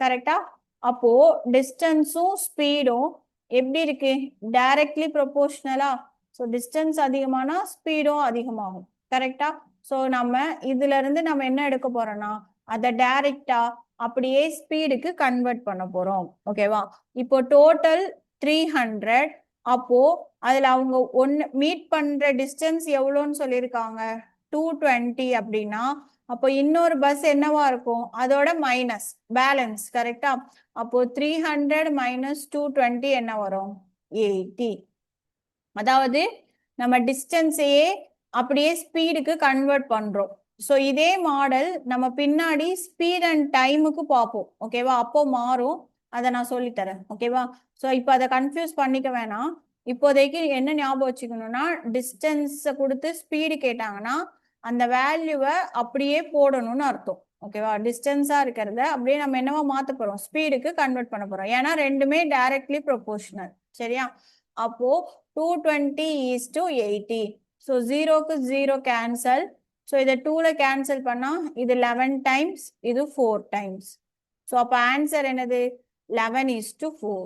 கரெக்டா? அப்போ டிஸ்டன்ஸும் ஸ்பீடும் எப்படி இருக்கு, டைரக்ட்லி ப்ரொபோர்ஷனலா. ஸோ டிஸ்டன்ஸ் அதிகமானா ஸ்பீடும் அதிகமாகும். கரெக்டா? ஸோ நம்ம இதுல இருந்து நம்ம என்ன எடுக்க போறோம்னா அதை டைரக்டா அப்படியே ஸ்பீடுக்கு கன்வெர்ட் பண்ண போறோம். ஓகேவா? இப்போ டோட்டல் 300. அப்போ அதுல அவங்க ஒன்னு மீட் பண்ற டிஸ்டன்ஸ் எவ்வளோன்னு சொல்லியிருக்காங்க, 220 அப்படின்னா அப்போ இன்னொரு பஸ் என்னவா இருக்கும், அதோட மைனஸ் பேலன்ஸ். கரெக்டா? அப்போ 300 மைனஸ் 220 என்ன வரும், 80. அதாவது நம்ம டிஸ்டன்ஸையே அப்படியே ஸ்பீடுக்கு கன்வெர்ட் பண்றோம். ஸோ இதே மாடல் நம்ம பின்னாடி ஸ்பீட் அண்ட் டைமுக்கு பார்ப்போம். ஓகேவா? அப்போ மாறும், அதை நான் சொல்லித்தரேன். ஓகேவா? ஸோ இப்போ அதை கன்ஃபியூஸ் பண்ணிக்க வேணாம். இப்போதைக்கு என்ன ஞாபகம் வச்சுக்கணும்னா டிஸ்டன்ஸை கொடுத்து ஸ்பீடு கேட்டாங்கன்னா அந்த வேல்யூவை அப்படியே போடணும்னு அர்த்தம். ஓகேவா? டிஸ்டன்ஸா இருக்கிறத அப்படியே நம்ம என்னவா மாத்த போறோம், ஸ்பீடுக்கு கன்வெர்ட் பண்ண போறோம். ஏன்னா ரெண்டுமே டைரக்ட்லி ப்ரொபோர்ஷனல். சரியா? அப்போ 220 is to 80. ஸோ ஜீரோக்கு ஜீரோ கேன்சல். ஸோ இதை 2ல கேன்சல் பண்ணா இது 11 டைம்ஸ், இது 4 டைம்ஸ். ஸோ அப்போ ஆன்சர் என்னது, 11 is to 4.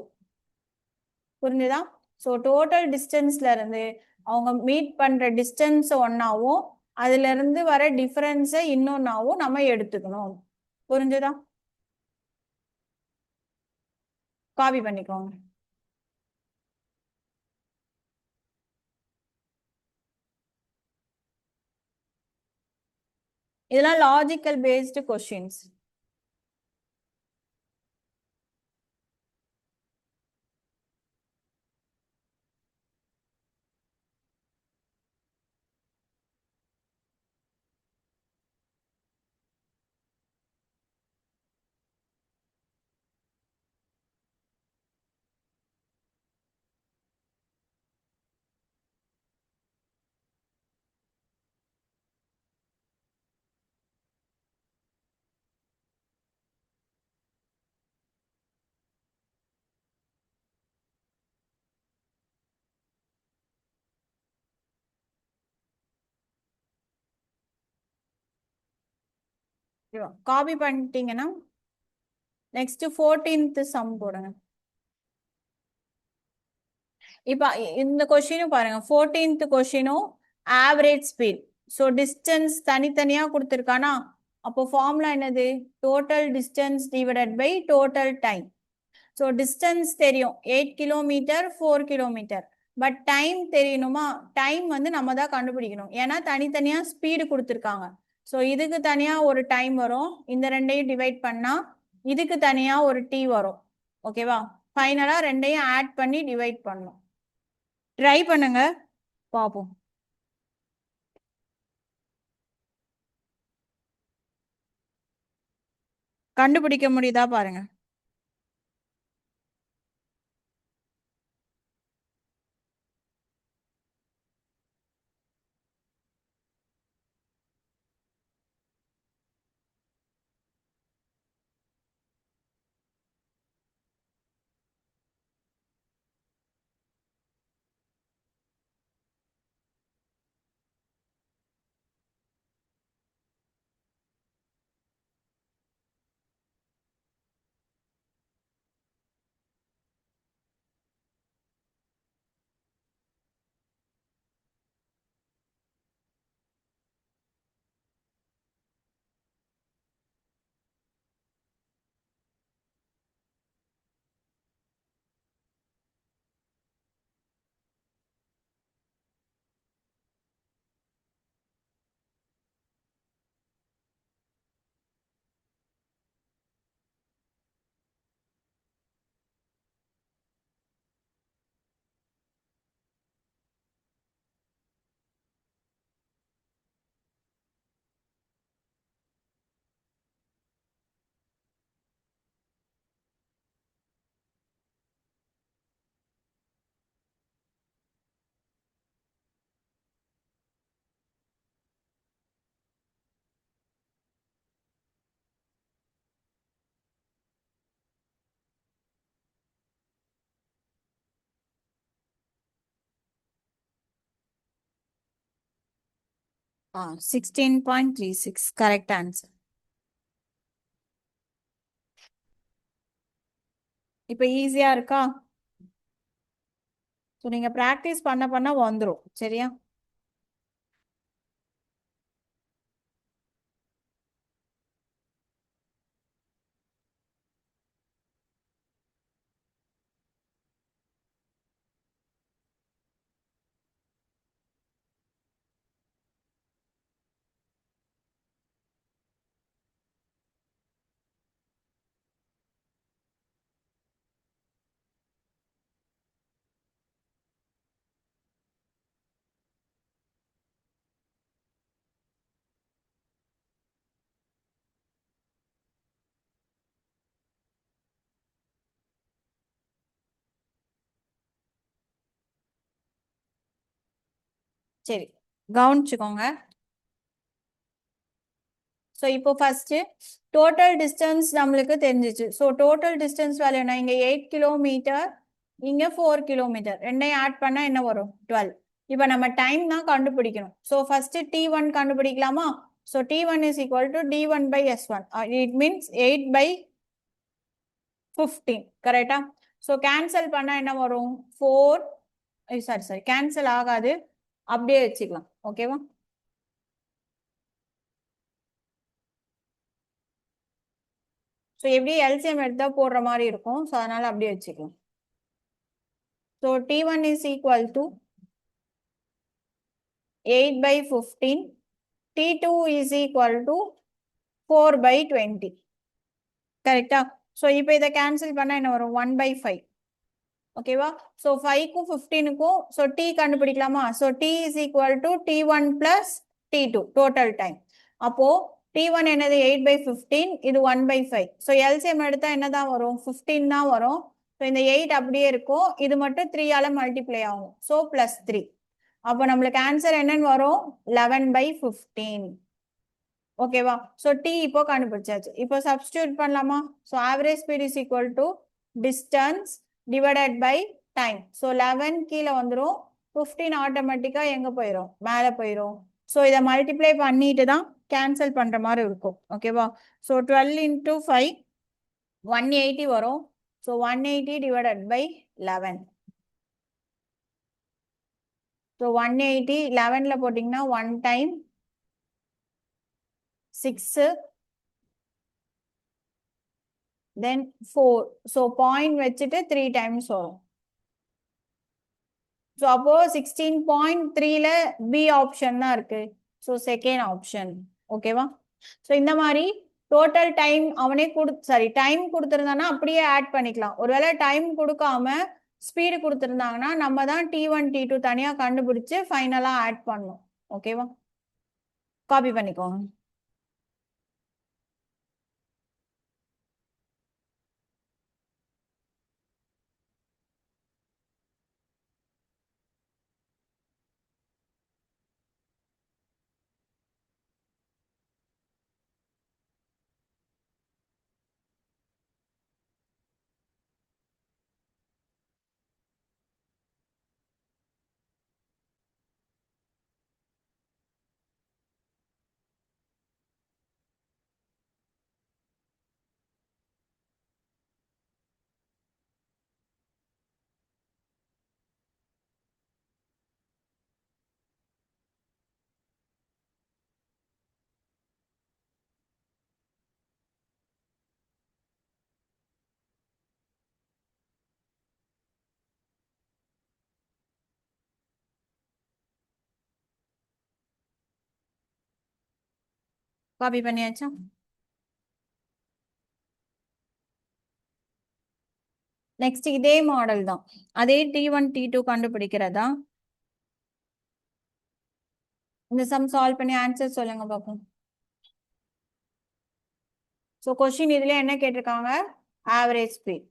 புரிஞ்சுதா? ஸோ டோட்டல் டிஸ்டன்ஸ்ல இருந்து அவங்க மீட் பண்ற டிஸ்டன்ஸ் ஒன்னாவும் அதுல இருந்து வர டிஃபரன்ஸை இன்னொன்னாவும் நம்ம எடுத்துக்கணும். புரிஞ்சுதா? காப்பி பண்ணிக்கோங்க. இதெல்லாம் லாஜிக்கல் பேஸ்டு கொஸ்டின்ஸ். காப்பி பண்ணிட்டீங்கன்னா நெக்ஸ்ட் 14th சம் போடுங்க. இப்ப இந்த கொஸ்டினும் பாருங்க, 14th கொஸ்டினும் ஆவரேஜ் ஸ்பீட். ஸோ டிஸ்டன்ஸ் தனித்தனியா கொடுத்துருக்கானா அப்போ ஃபார்முலா என்னது, total distance divided by total time. So distance தெரியும் 8 கிலோமீட்டர் 4 கிலோமீட்டர். பட் டைம் தெரியணுமா, டைம் வந்து நம்ம தான் கண்டுபிடிக்கணும். ஏன்னா தனித்தனியா ஸ்பீடு கொடுத்துருக்காங்க. ஸோ இதுக்கு தனியா ஒரு டைம் வரும், இந்த ரெண்டையும் டிவைட் பண்ணா இதுக்கு தனியா ஒரு டி வரும். ஓகேவா? ஃபைனலா ரெண்டையும் ஆட் பண்ணி டிவைட் பண்ணணும். ட்ரை பண்ணுங்க, பார்ப்போம். கண்டுபிடிக்க முடியுதா பாருங்க. 16.36 கரெக்ட் ஆன்சர். இப்போ ஈஸியா இருக்கா? ஸோ நீங்க ப்ராக்டிஸ் பண்ண பண்ண வந்துடும். சரியா? சரி, கவனிச்சுக்கோங்க. ஸோ இப்போ ஃபர்ஸ்ட் டோட்டல் டிஸ்டன்ஸ் நம்மளுக்கு தெரிஞ்சிச்சு. ஸோ டோட்டல் டிஸ்டன்ஸ் வேல்யூனா இங்க 8 கிலோமீட்டர், இங்க 4 கிலோமீட்டர், ரெண்டையும் ஆட் பண்ணா என்ன வரும்? 12. இப்போ நம்ம டைம் தான் கண்டுபிடிக்கணும். ஸோ ஃபர்ஸ்ட் T1 கண்டுபிடிக்கலாமா? So T1 is equal to D1 by S1. It means 8 by 15. கரெக்டா? ஸோ கேன்சல் பண்ணா என்ன வரும்? 4. சாரி கேன்சல் ஆகாது, அப்படியே வச்சுக்கலாம். ஓகேவா? ஸோ எப்படி எல்சிஎம் எடுத்தா போடுற மாதிரி இருக்கும். ஸோ அதனால அப்படியே வச்சுக்கலாம். So T1 is equal to 8 by 15. T2 is equal to 4 by 20. கரெக்டா? ஸோ இப்போ இதை கேன்சல் பண்ணா என்ன வரும்? 1 by 5. ஓகேவா? ஸோ 5க்கும் 15க்கும் ஸோ T கண்டுபிடிக்கலாமா? So T is equal to T1 plus T2 total time. அப்போ T1 என்னது? 8 by 15, இது 1 by 5. ஸோ எல்சிஎம் எடுத்தா என்னதான் வரும்? 15 தான் வரும். ஸோ இந்த 8 அப்படியே இருக்கும், இது மட்டும் 3 ஆல மல்டிப்ளை ஆகும். So plus 3. அப்போ நம்மளுக்கு ஆன்சர் என்னன்னு வரும்? 11 by 15. ஓகேவா? ஸோ T இப்போ கண்டுபிடிச்சாச்சு. இப்போ சப்ஸ்டியூட் பண்ணலாமா? So average speed is equal to distance divided by time. So 11 கீழே வந்துடும், 15 ஆட்டோமேட்டிக்கா எங்க போயிடும்? மேலே போயிடும். ஸோ இதை மல்டிப்ளை பண்ணிட்டு தான் கேன்சல் பண்ற மாதிரி இருக்கும். ஓகேவா? ஸோ 12 into 5 180 வரும். So 180 divided by 11. ஸோ 180 11ல போட்டிங்கன்னா 1 டைம் 6, then 4. ஸோ பாயிண்ட் வச்சுட்டு 3 டைம்ஸ் வரும். ஸோ அப்போ 16.3ல பி ஆப்ஷன் தான் இருக்கு. So second option. ஓகேவா? ஸோ இந்த மாதிரி டோட்டல் டைம் அவனே டைம் கொடுத்துருந்தானா அப்படியே ஆட் பண்ணிக்கலாம். ஒருவேளை டைம் கொடுக்காம ஸ்பீடு கொடுத்துருந்தாங்கன்னா நம்ம தான் T1 T2 தனியா கண்டுபிடிச்சு ஃபைனலா ஆட் பண்ணணும். ஓகேவா? காப்பி பண்ணிக்கோங்க. காப்பி பண்ணியாச்சா? நெக்ஸ்ட் இதே மாடல் தான், அதே T1 T2 கண்டுபிடிக்கிறதா. இந்த சம் சால்வ் பண்ணி ஆன்சர் சொல்லுங்க பார்ப்போம். ஸோ கொஸ்டின் இதுல என்ன கேட்டிருக்காங்க? Average speed.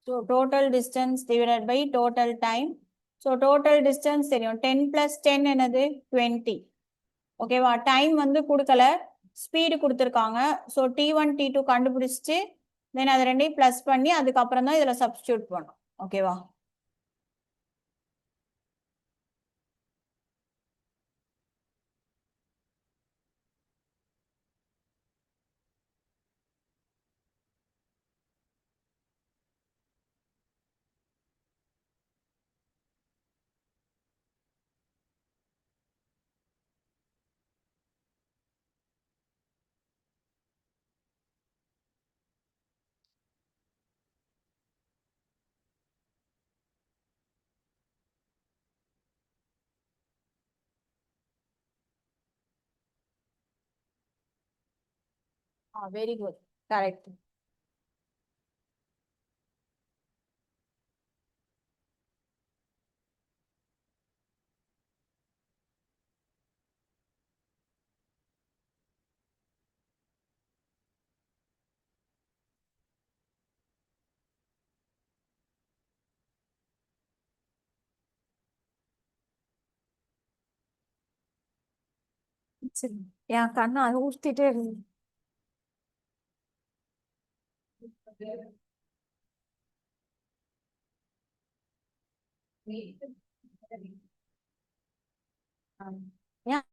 So total distance divided by total time. So total distance தெரியும், 10 plus 10 என்னது? 20. ஓகேவா? டைம் வந்து கொடுக்கல, ஸ்பீடு கொடுத்துருக்காங்க. ஸோ T1 T2 கண்டுபிடிச்சிட்டு தென் அதை ரெண்டையும் ப்ளஸ் பண்ணி அதுக்கப்புறம் தான் இதில் சப்ஸ்டியூட் பண்ணும். ஓகேவா? Very good. கரெக்ட். சரி, என் கண்ணை ஊத்திட்டே இருக்கு. ஏன்?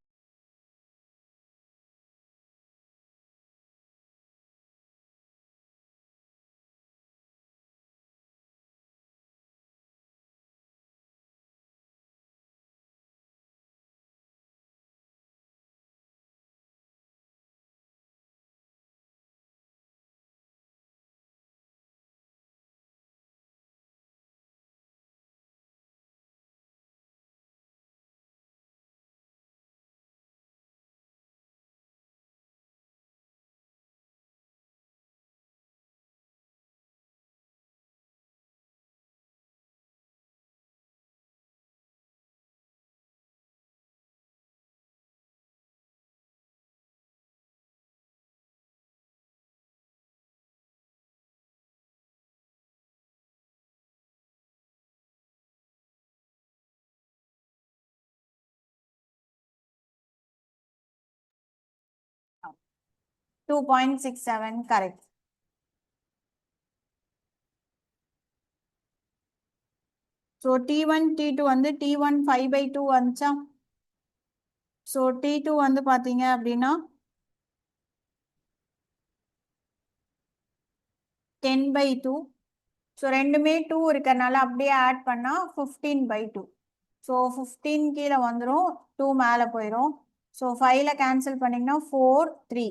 Two 2.67 correct. So T1 T2 வந்து T1 5/2 வந்துச்சா? ஸோ T2 வந்து பார்த்தீங்க அப்படின்னா 10/2. ஸோ ரெண்டுமே 2 இருக்கிறனால அப்படியே ஆட் பண்ணால் 15/2. ஸோ 15 கீழே வந்துடும், 2 மேலே போயிடும். ஸோ 5ல் கேன்சல் பண்ணிங்கன்னா 4 3.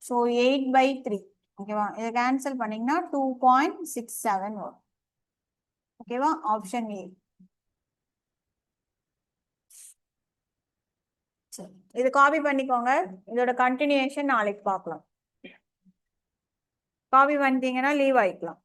ஸோ 8/3. ஓகேவா? இதை கேன்சல் பண்ணிங்கன்னா 2.67 வரும். ஓகேவா? Option A. சரி, இது காப்பி பண்ணிக்கோங்க. இதோட கண்டினியூஷன் நாளைக்கு பார்க்கலாம். காப்பி பண்ணிட்டீங்கன்னா லீவ் ஆயிக்கலாம்.